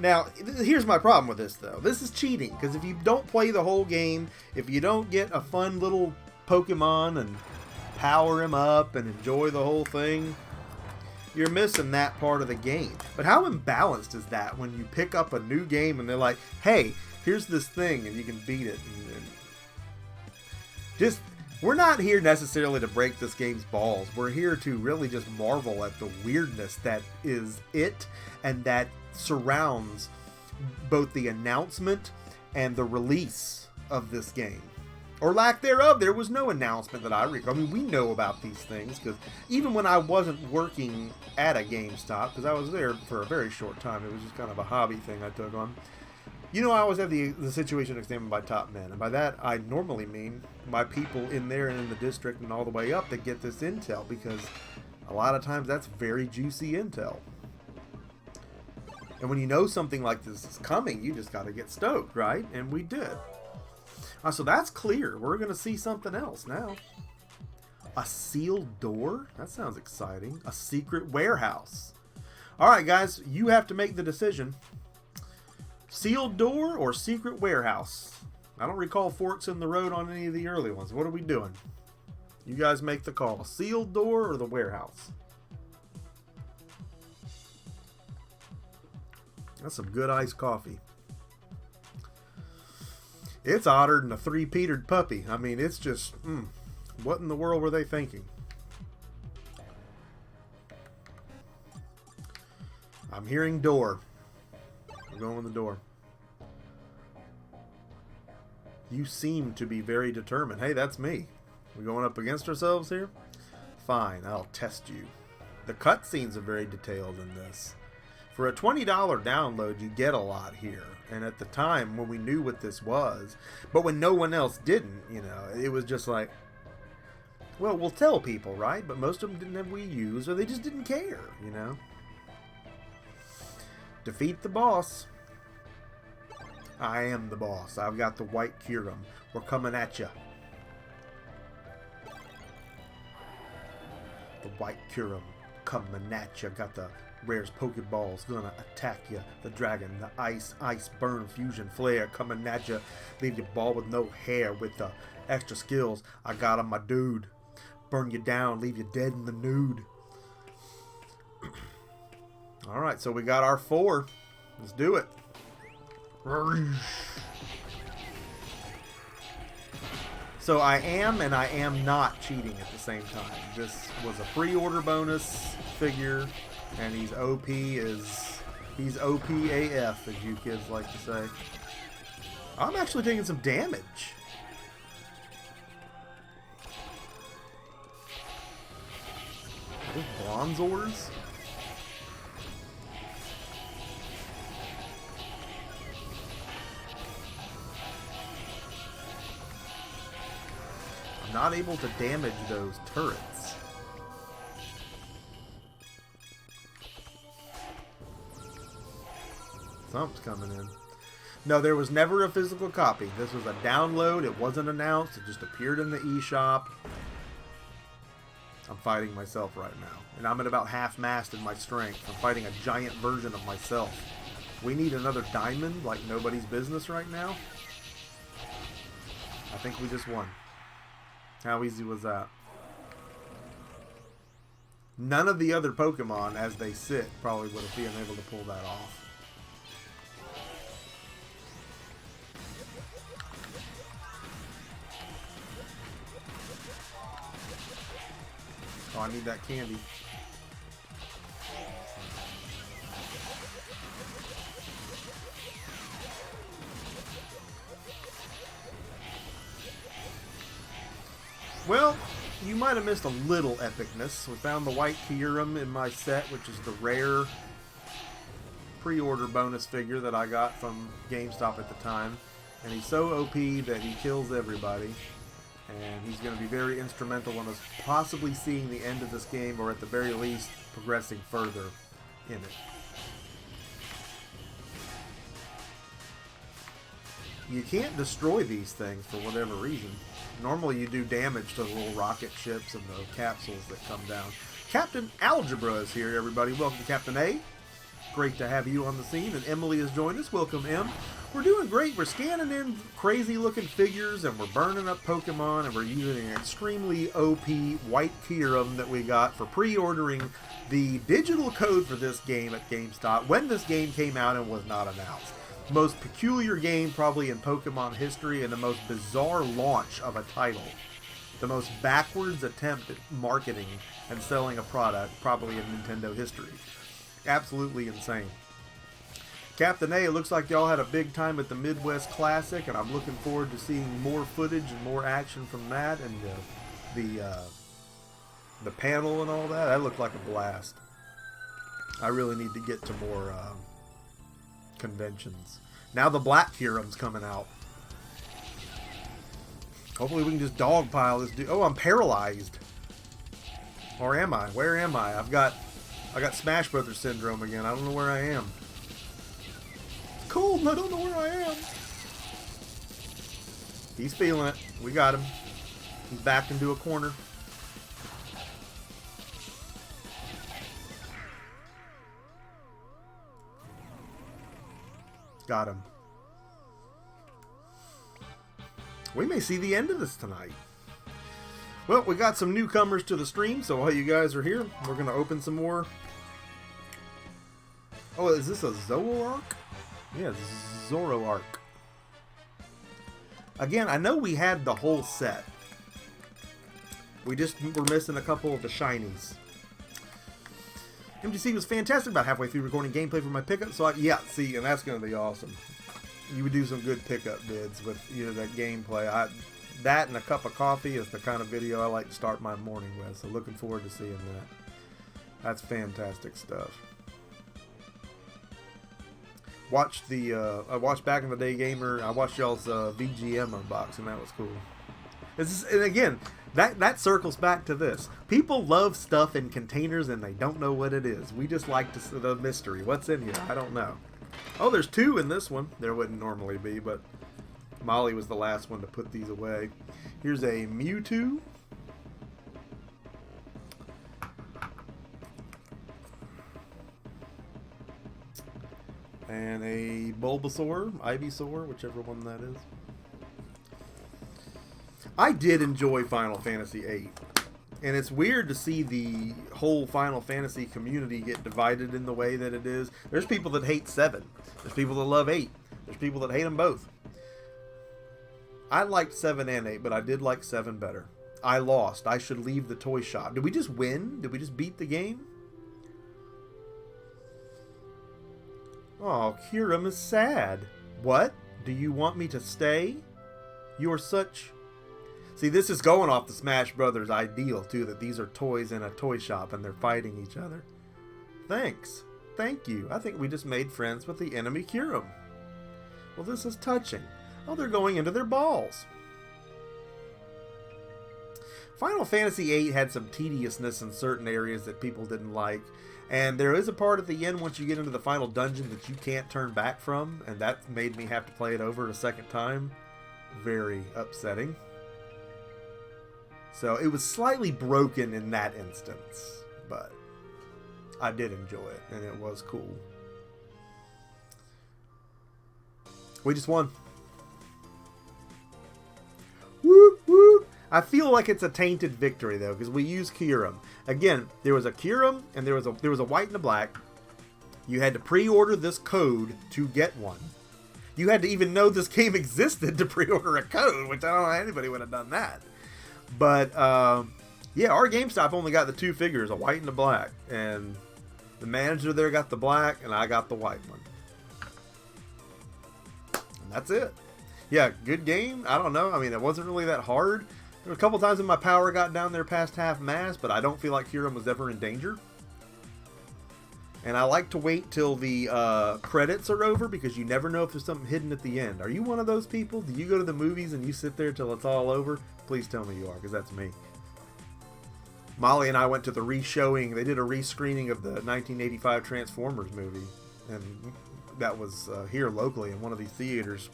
Now, here's my problem with this, though. This is cheating, because if you don't play the whole game, if you don't get a fun little Pokemon and power him up and enjoy the whole thing, you're missing that part of the game. But how imbalanced is that when you pick up a new game and they're like, hey, here's this thing and you can beat it. And just, we're not here necessarily to break this game's balls. We're here to really just marvel at the weirdness that is it and that surrounds both the announcement and the release of this game. Or lack thereof. There was no announcement that I recall. I mean, we know about these things because even when I wasn't working at a GameStop, because I was there for a very short time, it was just kind of a hobby thing I took on. You know, I always have the situation examined by top men. And by that, I normally mean my people in there and in the district and all the way up that get this intel, because a lot of times that's very juicy intel. And when you know something like this is coming, you just got to get stoked, right? And we did. So that's clear. We're going to see something else now. A sealed door? That sounds exciting. A secret warehouse. Alright guys, you have to make the decision. Sealed door or secret warehouse? I don't recall forks in the road on any of the early ones. What are we doing? You guys make the call. Sealed door or the warehouse? That's some good iced coffee. It's odder than a three-petered puppy. I mean, it's just, what in the world were they thinking? I'm hearing door. We're going with the door. You seem to be very determined. Hey, that's me. We going up against ourselves here? Fine, I'll test you. The cutscenes are very detailed in this. For a $20 download, you get a lot here. And at the time, when we knew what this was, but when no one else didn't, you know, it was just like, well, we'll tell people, right? But most of them didn't have Wii U's, or they just didn't care, you know? Defeat the boss. I am the boss. I've got the white Kyurem. We're coming at you. The white Kyurem coming at you. Got the Rare's Pokeballs gonna attack you. The dragon, the ice burn fusion flare coming at you. Leave your ball with no hair with the extra skills. I got him, my dude. Burn you down, leave you dead in the nude. Alright, so we got our 4. Let's do it. So I am and I am not cheating at the same time. This was a pre-order bonus figure. And he's OP AF, as you kids like to say. I'm actually taking some damage. Are those Bronzors? I'm not able to damage those turrets. Something's coming in. No, there was never a physical copy. This was a download. It wasn't announced. It just appeared in the eShop. I'm fighting myself right now. And I'm at about half-mast in my strength. I'm fighting a giant version of myself. We need another diamond like nobody's business right now. I think we just won. How easy was that? None of the other Pokemon, as they sit, probably would have been able to pull that off. Oh, I need that candy. Well, you might have missed a little epicness. We found the white Kyurem in my set, which is the rare pre-order bonus figure that I got from GameStop at the time. And he's so OP that he kills everybody. And he's going to be very instrumental in us possibly seeing the end of this game, or at the very least, progressing further in it. You can't destroy these things for whatever reason. Normally you do damage to the little rocket ships and the capsules that come down. Captain Algebra is here, everybody. Welcome, Captain A. Great to have you on the scene. And Emily has joined us. Welcome, Em. We're doing great. We're scanning in crazy-looking figures, and we're burning up Pokemon, and we're using an extremely OP white Kyurem that we got for pre-ordering the digital code for this game at GameStop when this game came out and was not announced. Most peculiar game probably in Pokemon history, and the most bizarre launch of a title. The most backwards attempt at marketing and selling a product probably in Nintendo history. Absolutely insane. Captain A, it looks like y'all had a big time at the Midwest Classic, and I'm looking forward to seeing more footage and more action from that, and the panel and all that. That looked like a blast. I really need to get to more conventions. Now the Black Kyurem's coming out. Hopefully we can just dogpile this dude. Oh, I'm paralyzed. Or am I? Where am I? I got Smash Brothers syndrome again. I don't know where I am. Cold, I don't know where I am. He's feeling it. We got him. He's backed into a corner. Got him. We may see the end of this tonight. Well, we got some newcomers to the stream, so while you guys are here, we're going to open some more. Oh, is this a Zoroark? Yeah, Zoroark. Again, I know we had the whole set. We just were missing a couple of the shinies. MGC was fantastic about halfway through recording gameplay for my pickup, so yeah, see, and that's going to be awesome. You would do some good pickup bids with that gameplay. That and a cup of coffee is the kind of video I like to start my morning with, so looking forward to seeing that. That's fantastic stuff. Watched I watched Back in the Day Gamer. I watched y'all's VGM unboxing. That was cool. And again, that circles back to this. People love stuff in containers and they don't know what it is. We just like the mystery. What's in here? I don't know. Oh, there's two in this one. There wouldn't normally be, but Molly was the last one to put these away. Here's a Mewtwo. And a Bulbasaur, Ivysaur, whichever one that is. I did enjoy Final Fantasy VIII. And it's weird to see the whole Final Fantasy community get divided in the way that it is. There's people that hate 7. There's people that love 8. There's people that hate them both. I liked 7 and 8, but I did like 7 better. I lost. I should leave the toy shop. Did we just win? Did we just beat the game? Oh, Kyurem is sad. What? Do you want me to stay? You're such... See, this is going off the Smash Brothers ideal, too, that these are toys in a toy shop and they're fighting each other. Thanks. Thank you. I think we just made friends with the enemy Kyurem. Well, this is touching. Oh, they're going into their balls. Final Fantasy VIII had some tediousness in certain areas that people didn't like. And there is a part at the end once you get into the final dungeon that you can't turn back from. And that made me have to play it over a second time. Very upsetting. So it was slightly broken in that instance. But I did enjoy it. And it was cool. We just won. Woo, woo. I feel like it's a tainted victory though, because we used Kyurem. Again, there was a Kyurem and there was a white and a black. You had to pre-order this code to get one. You had to even know this game existed to pre-order a code, which I don't know anybody would have done that. But yeah, our GameStop only got the 2 figures, a white and a black, and the manager there got the black and I got the white one. And that's it. Yeah, good game. I don't know. I mean, it wasn't really that hard. A couple times when my power got down there past half mast, but I don't feel like Hiram was ever in danger. And I like to wait till the credits are over because you never know if there's something hidden at the end. Are you one of those people? Do you go to the movies and you sit there till it's all over? Please tell me you are, because that's me. Molly and I went to the re-showing. They did a re-screening of the 1985 Transformers movie. And that was here locally in one of these theaters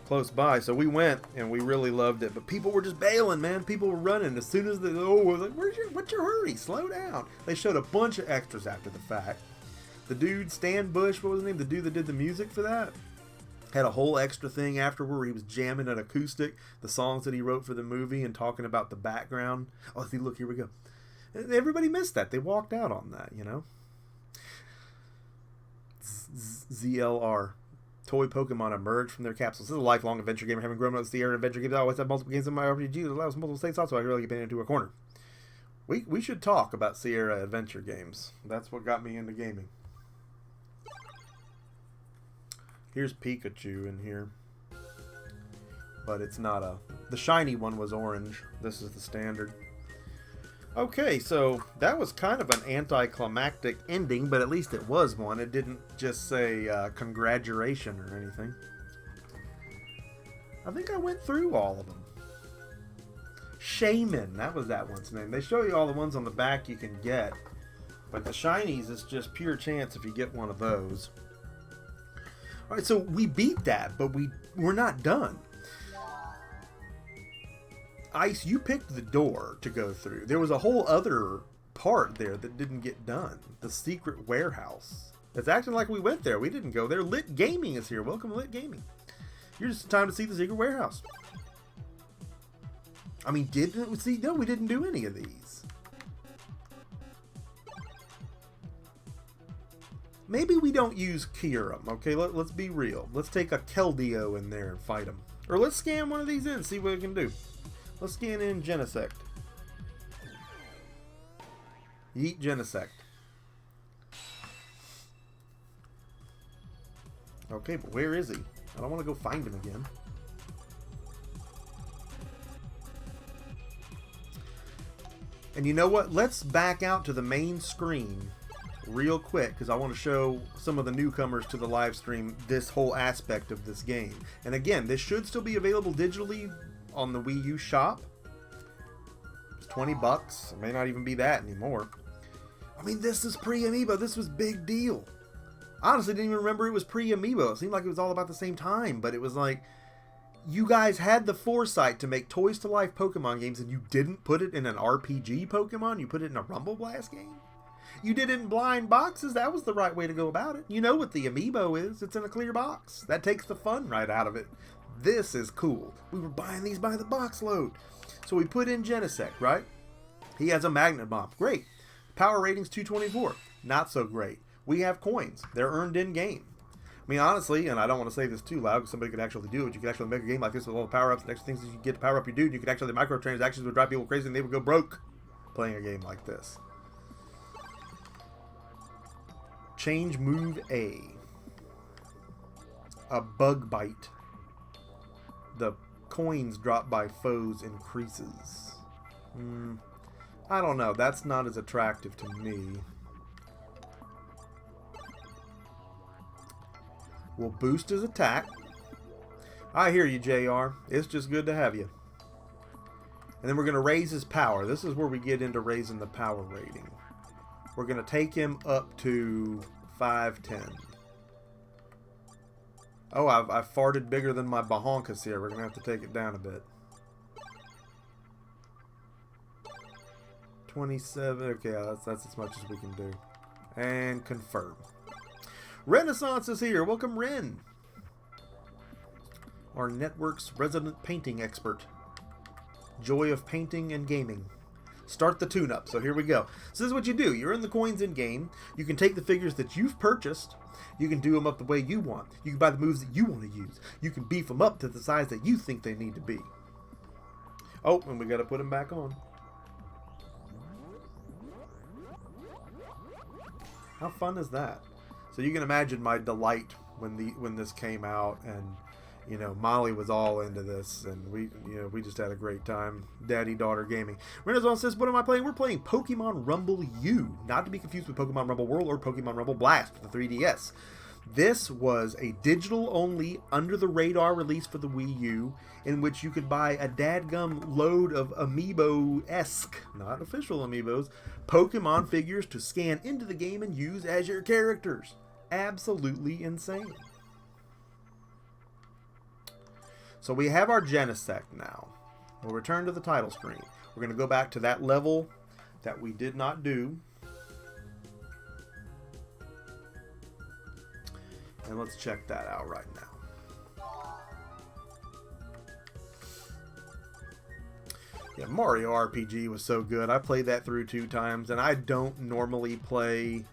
close by. So we went and we really loved it. But people were just bailing, man. People were running as soon as they was like, what's your hurry? Slow down. They showed a bunch of extras after the fact. The dude, Stan Bush, what was his name? The dude that did the music for that, had a whole extra thing afterward where he was jamming an acoustic, the songs that he wrote for the movie and talking about the background. Oh, see, look, here we go. Everybody missed that. They walked out on that, you know. ZLR. Toy Pokemon emerge from their capsules. This is a lifelong adventure game. Having grown up with the era of adventure games, I always have multiple games in my RPG that allows multiple states also. I really get into a corner. We should talk about Sierra adventure games. That's what got me into gaming. Here's Pikachu in here. But it's not a... The shiny one was orange. This is the standard. Okay, so that was kind of an anticlimactic ending, but at least it was one. It didn't just say congratulations or anything. I think I went through all of them. Shaman, that was that one's name. They show you all the ones on the back you can get, but the shinies is just pure chance if you get one of those. All right, so we beat that, but we're not done. Ice, you picked the door to go through. There was a whole other part there that didn't get done. The secret warehouse. It's acting like we went there. We didn't go there. Lit Gaming is here. Welcome to Lit Gaming. You're just in time to see the secret warehouse. I mean, didn't we see? No, we didn't do any of these. Maybe we don't use Kyurem, okay? Let's be real. Let's take a Keldeo in there and fight him. Or let's scan one of these in and see what we can do. Let's scan in Genesect. Yeet Genesect. Okay, but where is he? I don't want to go find him again. And you know what? Let's back out to the main screen real quick because I want to show some of the newcomers to the live stream this whole aspect of this game. And again, this should still be available digitally on the Wii U shop. It's $20. It may not even be that anymore. I mean, this is pre-Amiibo. This was big deal. Honestly, didn't even remember it was pre-Amiibo. It seemed like it was all about the same time, but it was like, you guys had the foresight to make Toys to Life Pokemon games and you didn't put it in an RPG Pokemon? You put it in a Rumble Blast game? You did it in blind boxes? That was the right way to go about it. You know what the Amiibo is. It's in a clear box. That takes the fun right out of it. This is cool. We were buying these by the box load. So we put in Genesect, right? He has a Magnet Bomb. Great. Power rating's 224. Not so great. We have coins. They're earned in-game. I mean, honestly, and I don't want to say this too loud because somebody could actually do it. You could actually make a game like this with all the power-ups and extra things that you get to power up your dude. You could actually, microtransactions would drive people crazy and they would go broke playing a game like this. Change move A. A bug bite. The coins dropped by foes increases. I don't know. That's not as attractive to me. We'll boost his attack. I hear you, JR. It's just good to have you. And then we're going to raise his power. This is where we get into raising the power rating. We're going to take him up to 510. Oh, I've farted bigger than my Bahonkas here. We're going to have to take it down a bit. 27. Okay, that's as much as we can do. And confirm. Renaissance is here. Welcome, Ren. Our network's resident painting expert. Joy of painting and gaming. Start the tune-up. So here we go. So this is what you do. You're in the coins in-game. You can take the figures that you've purchased. You can do them up the way you want. You can buy the moves that you want to use. You can beef them up to the size that you think they need to be. Oh, and we got to put them back on. How fun is that? So you can imagine my delight when this came out, and You know, Molly was all into this, and we just had a great time. Daddy-daughter gaming. Renaissance says, what am I playing? We're playing Pokemon Rumble U, not to be confused with Pokemon Rumble World or Pokemon Rumble Blast for the 3DS. This was a digital-only, under-the-radar release for the Wii U, in which you could buy a dadgum load of amiibo-esque, not official amiibos, Pokemon figures to scan into the game and use as your characters. Absolutely insane. So we have our Genesect now. We'll return to the title screen. We're going to go back to that level that we did not do. And let's check that out right now. Yeah, Mario RPG was so good. I played that through 2 times, and I don't normally play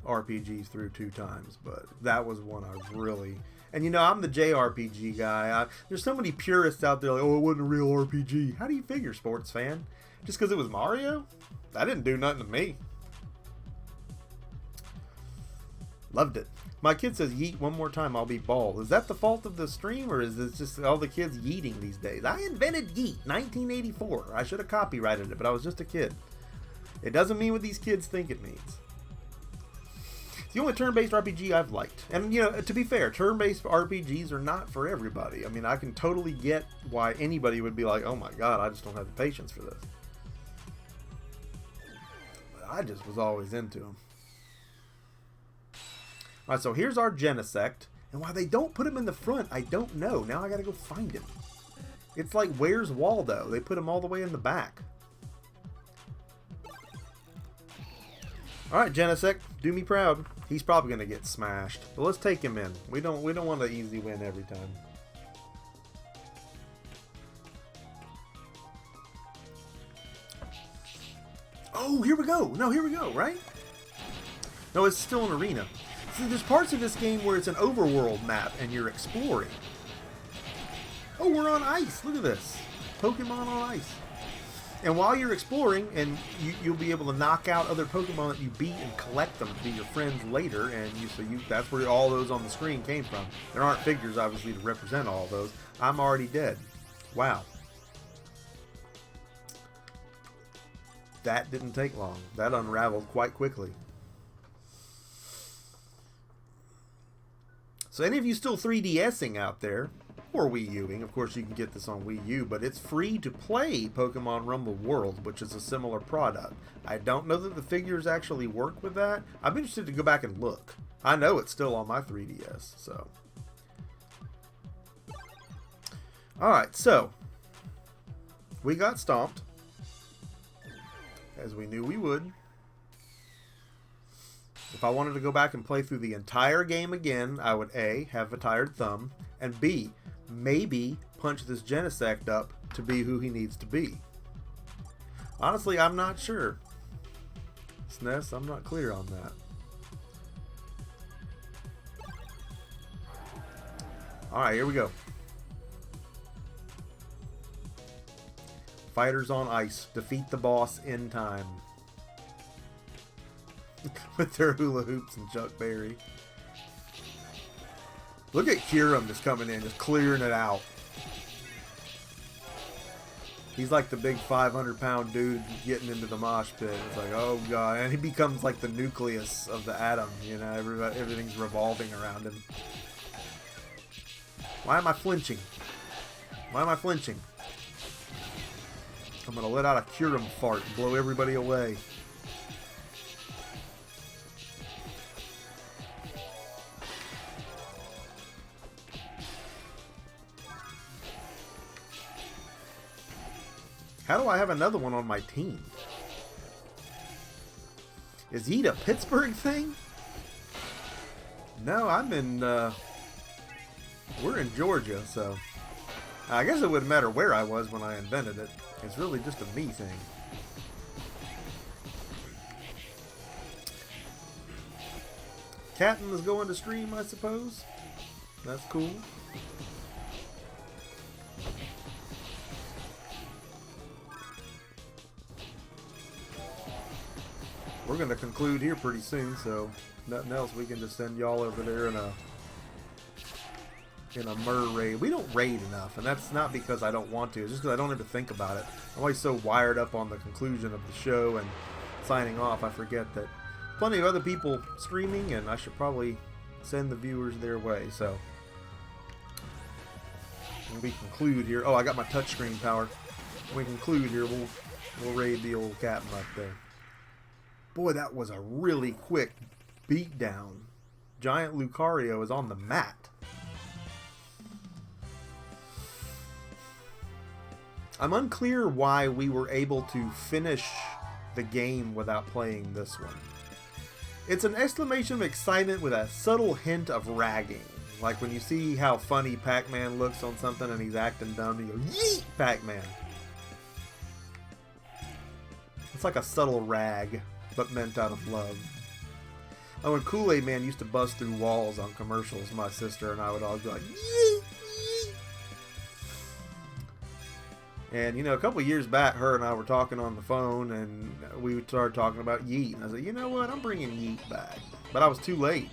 RPGs through 2 times, but that was one I really... And you know, I'm the JRPG guy. There's so many purists out there like, oh, it wasn't a real RPG. How do you figure, sports fan? Just because it was Mario? That didn't do nothing to me. Loved it. My kid says, yeet one more time, I'll be bald. Is that the fault of the stream, or is this just all the kids yeeting these days? I invented yeet, 1984. I should have copyrighted it, but I was just a kid. It doesn't mean what these kids think it means. The only turn-based RPG I've liked. And, you know, to be fair, turn-based RPGs are not for everybody. I mean, I can totally get why anybody would be like, oh my god, I just don't have the patience for this. But I just was always into them. Alright, so here's our Genesect. And why they don't put him in the front, I don't know. Now I gotta go find him. It's like, where's Waldo? They put him all the way in the back. Alright, Genesect, do me proud. He's probably going to get smashed. But let's take him in. We don't want an easy win every time. Oh, here we go. No, here we go, right? No, it's still an arena. See, there's parts of this game where it's an overworld map and you're exploring. Oh, we're on ice. Look at this. Pokemon on ice. And while you're exploring, and you'll be able to knock out other Pokemon that you beat and collect them to be your friends later, and that's where all those on the screen came from. There aren't figures, obviously, to represent all of those. I'm already dead. Wow. That didn't take long. That unraveled quite quickly. So any of you still 3DSing out there, or Wii Uing, of course you can get this on Wii U, but it's free to play Pokemon Rumble World, which is a similar product. I don't know that the figures actually work with that. I'm interested to go back and look. I know it's still on my 3DS, so. Alright, so. We got stomped. As we knew we would. If I wanted to go back and play through the entire game again, I would A, have a tired thumb, and B, maybe punch this Genesect up to be who he needs to be. Honestly, I'm not sure. SNES, I'm not clear on that. Alright, here we go. Fighters on ice. Defeat the boss in time. With their hula hoops and Chuck Berry. Look at Kyurem just coming in, just clearing it out. He's like the big 500-pound dude getting into the mosh pit. It's like, oh god. And he becomes like the nucleus of the atom. You know, everything's revolving around him. Why am I flinching? Why am I flinching? I'm going to let out a Kyurem fart and blow everybody away. How do I have another one on my team? Is he a Pittsburgh thing? No, I'm in, we're in Georgia, so I guess it wouldn't matter where I was when I invented it. It's really just a me thing. Captain is going to stream, I suppose. That's cool. We're going to conclude here pretty soon, so nothing else. We can just send y'all over there in a in a Mur raid. We don't raid enough, and that's not because I don't want to. It's just because I don't ever think about it. I'm always so wired up on the conclusion of the show and signing off, I forget that plenty of other people streaming, and I should probably send the viewers their way. So when we conclude here, oh, I got my touchscreen power. When we conclude here, we'll raid the old captain up there. Boy, that was a really quick beatdown. Giant Lucario is on the mat. I'm unclear why we were able to finish the game without playing this one. It's an exclamation of excitement with a subtle hint of ragging. Like when you see how funny Pac-Man looks on something and he's acting dumb, you go, yeet, Pac-Man. It's like a subtle rag, but meant out of love. Oh, when Kool-Aid Man used to bust through walls on commercials, my sister and I would always be like, yeet, yeet. And, you know, a couple years back, her and I were talking on the phone, and we started talking about Yeet. And I said, you know what, I'm bringing Yeet back. But I was too late.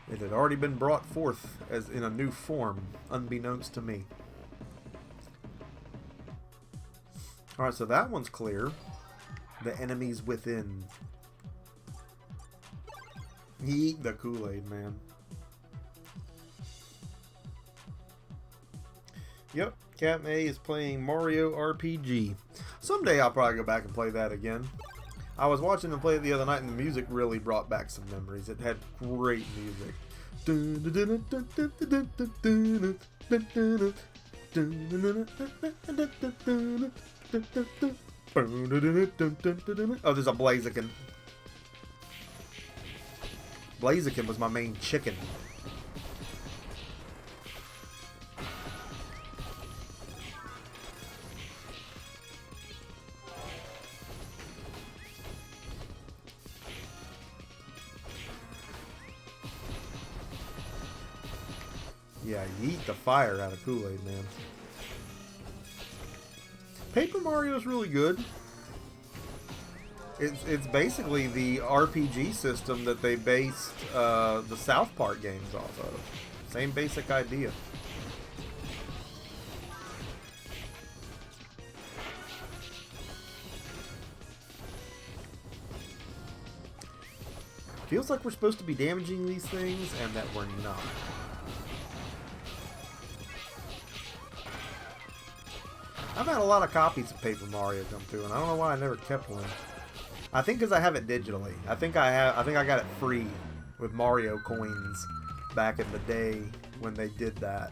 It had already been brought forth as in a new form, unbeknownst to me. Alright, so that one's clear. The enemies within. Yeet the Kool-Aid Man. Yep, Captain A is playing Mario RPG. Someday I'll probably go back and play that again. I was watching them play it the other night, and the music really brought back some memories. It had great music. Oh, there's a Blaziken. Blaziken was my main chicken. Yeah, yeet the fire out of Kool-Aid Man. Paper Mario is really good. It's basically the RPG system that they based the South Park games off of. Same basic idea. Feels like we're supposed to be damaging these things, and that we're not. I've had a lot of copies of Paper Mario come through, and I don't know why I never kept one. I think because I have it digitally. I think I got it free with Mario coins back in the day when they did that.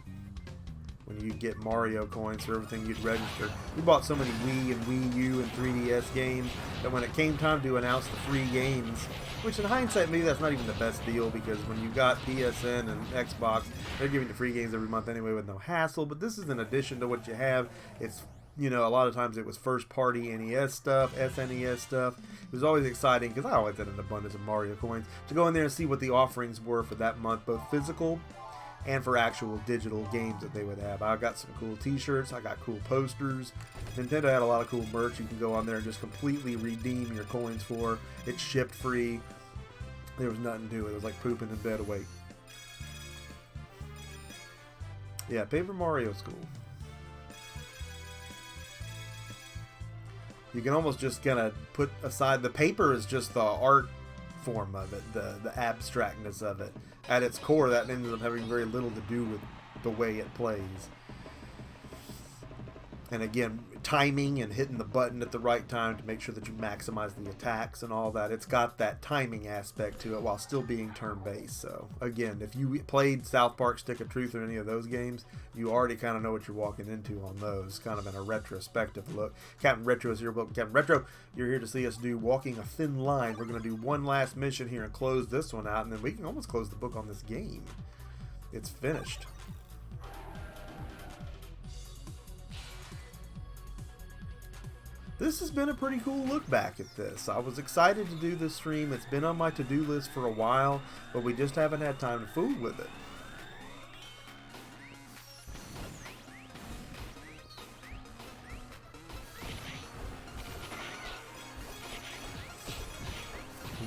When you get Mario coins for everything you'd register. We bought so many Wii and Wii U and 3DS games that when it came time to announce the free games, which in hindsight maybe that's not even the best deal, because when you got PSN and Xbox, they're giving you free games every month anyway with no hassle. But this is in addition to what you have. It's, you know, a lot of times it was first party NES stuff, SNES stuff. It was always exciting because I always had an abundance of Mario coins to go in there and see what the offerings were for that month, both physical and for actual digital games that they would have. I got some cool t-shirts, I got cool posters. Nintendo had a lot of cool merch you can go on there and just completely redeem your coins for. It's shipped free. There was nothing to it. It was like pooping in bed awake. Yeah, Paper Mario's cool. You can almost just kind of put aside, the paper is just the art form of it, the abstractness of it. At its core, that ends up having very little to do with the way it plays. And again, timing and hitting the button at the right time to make sure that you maximize the attacks and all that. It's got that timing aspect to it while still being turn-based. So again, if you played South Park Stick of Truth or any of those games, you already kind of know what you're walking into on those, kind of in a retrospective look. Captain Retro is here. Captain Retro, you're here to see us do Walking a Thin Line. We're going to do one last mission here and close this one out, and then we can almost close the book on this game. It's finished. This has been a pretty cool look back at this. I was excited to do this stream. It's been on my to-do list for a while, but we just haven't had time to fool with it.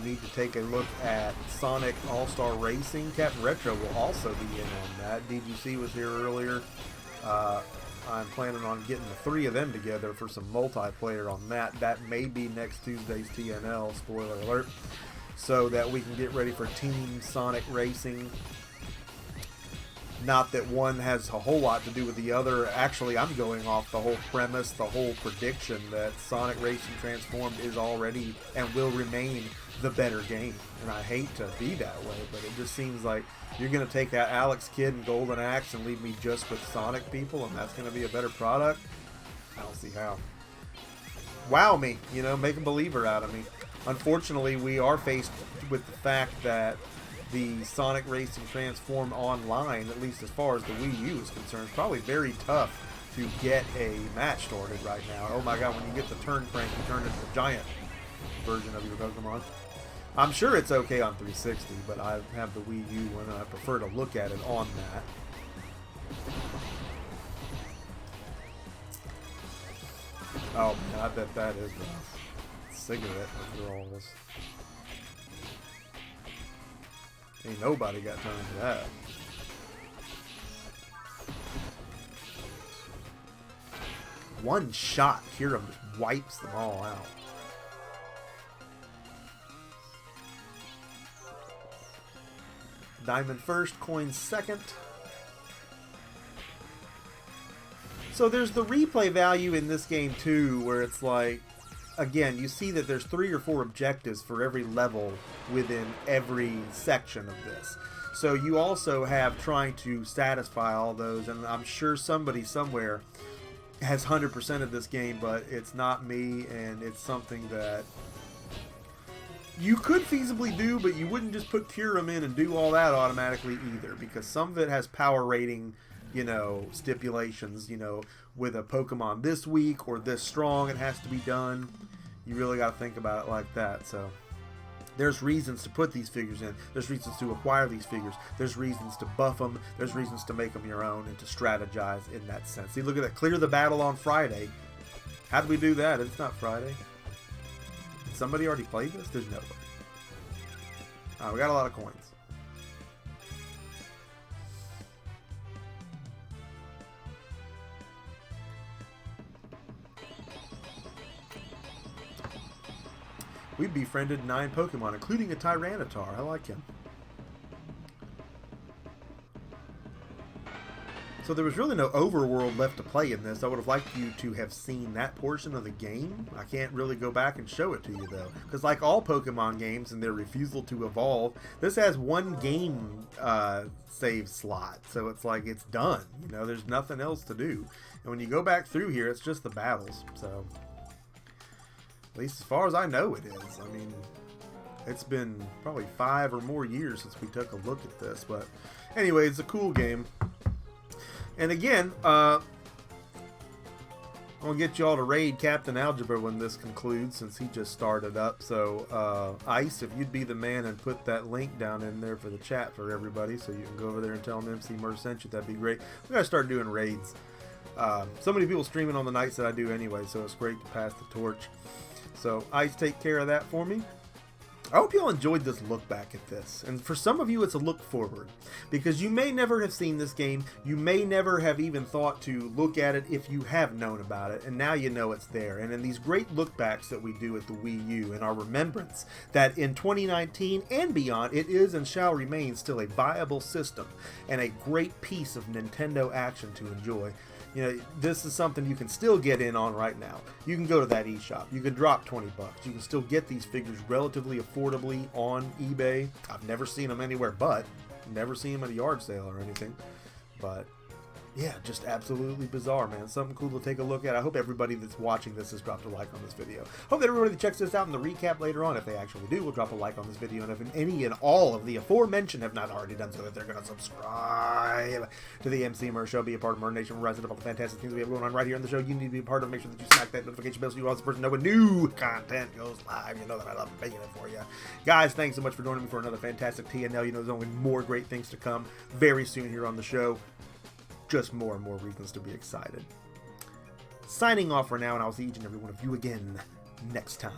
need to take a look at Sonic All-Star Racing. Captain Retro will also be in on that. DGC was here earlier. I'm planning on getting the 3 of them together for some multiplayer on that. That may be next Tuesday's TNL, spoiler alert, so that we can get ready for Team Sonic Racing. Not that one has a whole lot to do with the other. Actually, I'm going off the whole premise, the whole prediction that Sonic Racing Transformed is already and will remain the better game. And I hate to be that way, but it just seems like you're going to take that Alex Kidd and Golden Axe and leave me just with Sonic people, and that's going to be a better product? I don't see how. Wow me, you know, make a believer out of me. Unfortunately, we are faced with the fact that the Sonic Racing Transform online, at least as far as the Wii U is concerned, is probably very tough to get a match started right now. Oh my god, when you get the turn crank, you turn into the giant version of your Pokemon. I'm sure it's okay on 360, but I have the Wii U one and I prefer to look at it on that. Oh man, I bet that is a cigarette withdrawals. Ain't nobody got time for that. One shot, Kira just wipes them all out. Diamond first, coin second. So there's the replay value in this game too, where it's like, again, you see that there's 3 or 4 objectives for every level within every section of this. So you also have trying to satisfy all those, and I'm sure somebody somewhere has 100% of this game, but it's not me, and it's something that you could feasibly do, but you wouldn't just put Kyurem in and do all that automatically either, because some of it has power rating, you know, stipulations, you know, with a Pokemon this weak or this strong it has to be done. You really got to think about it like that. So there's reasons to put these figures in. There's reasons to acquire these figures. There's reasons to buff them. There's reasons to make them your own and to strategize in that sense. See, look at that. Clear the battle on Friday. How did we do that? It's not Friday. Did somebody already played this? There's nobody. All right, we got a lot of coins. We befriended 9 Pokemon, including a Tyranitar. I like him. So there was really no overworld left to play in this. I would have liked you to have seen that portion of the game. I can't really go back and show it to you, though. Because like all Pokemon games and their refusal to evolve, this has 1 game save slot. So it's like it's done. You know, there's nothing else to do. And when you go back through here, it's just the battles. So at least as far as I know it is. I mean, it's been probably 5 or more years since we took a look at this. But anyway, it's a cool game. And again, I'm going to get you all to raid Captain Algebra when this concludes, since he just started up. So, Ice, if you'd be the man and put that link down in there for the chat for everybody, so you can go over there and tell them Emceemur sent you, that'd be great. We got to start doing raids. So many people streaming on the nights that I do anyway, so it's great to pass the torch. So, Ice, take care of that for me. I hope y'all enjoyed this look back at this. And for some of you, it's a look forward. Because you may never have seen this game. You may never have even thought to look at it if you have known about it. And now you know it's there. And in these great look backs that we do at the Wii U, in our remembrance that in 2019 and beyond, it is and shall remain still a viable system and a great piece of Nintendo action to enjoy. You know, this is something you can still get in on right now. You can go to that eShop. You can drop 20 bucks. You can still get these figures relatively affordably on eBay. I've never seen them anywhere but. Never seen them at a yard sale or anything. But yeah, just absolutely bizarre, man. Something cool to take a look at. I hope everybody that's watching this has dropped a like on this video. Hope that everybody that checks this out in the recap later on, if they actually do, will drop a like on this video. And if any and all of the aforementioned have not already done so, that they're going to subscribe to the Emceemur Show, be a part of Murder Nation, rise up all the fantastic things we have going on right here on the show. You need to be a part of. Make sure that you smack that notification bell so you are the first to know when new content goes live. You know that I love making it for you. Guys, thanks so much for joining me for another fantastic TNL. You know there's only more great things to come very soon here on the show. Just more and more reasons to be excited. Signing off for now, and I'll see each and every one of you again next time.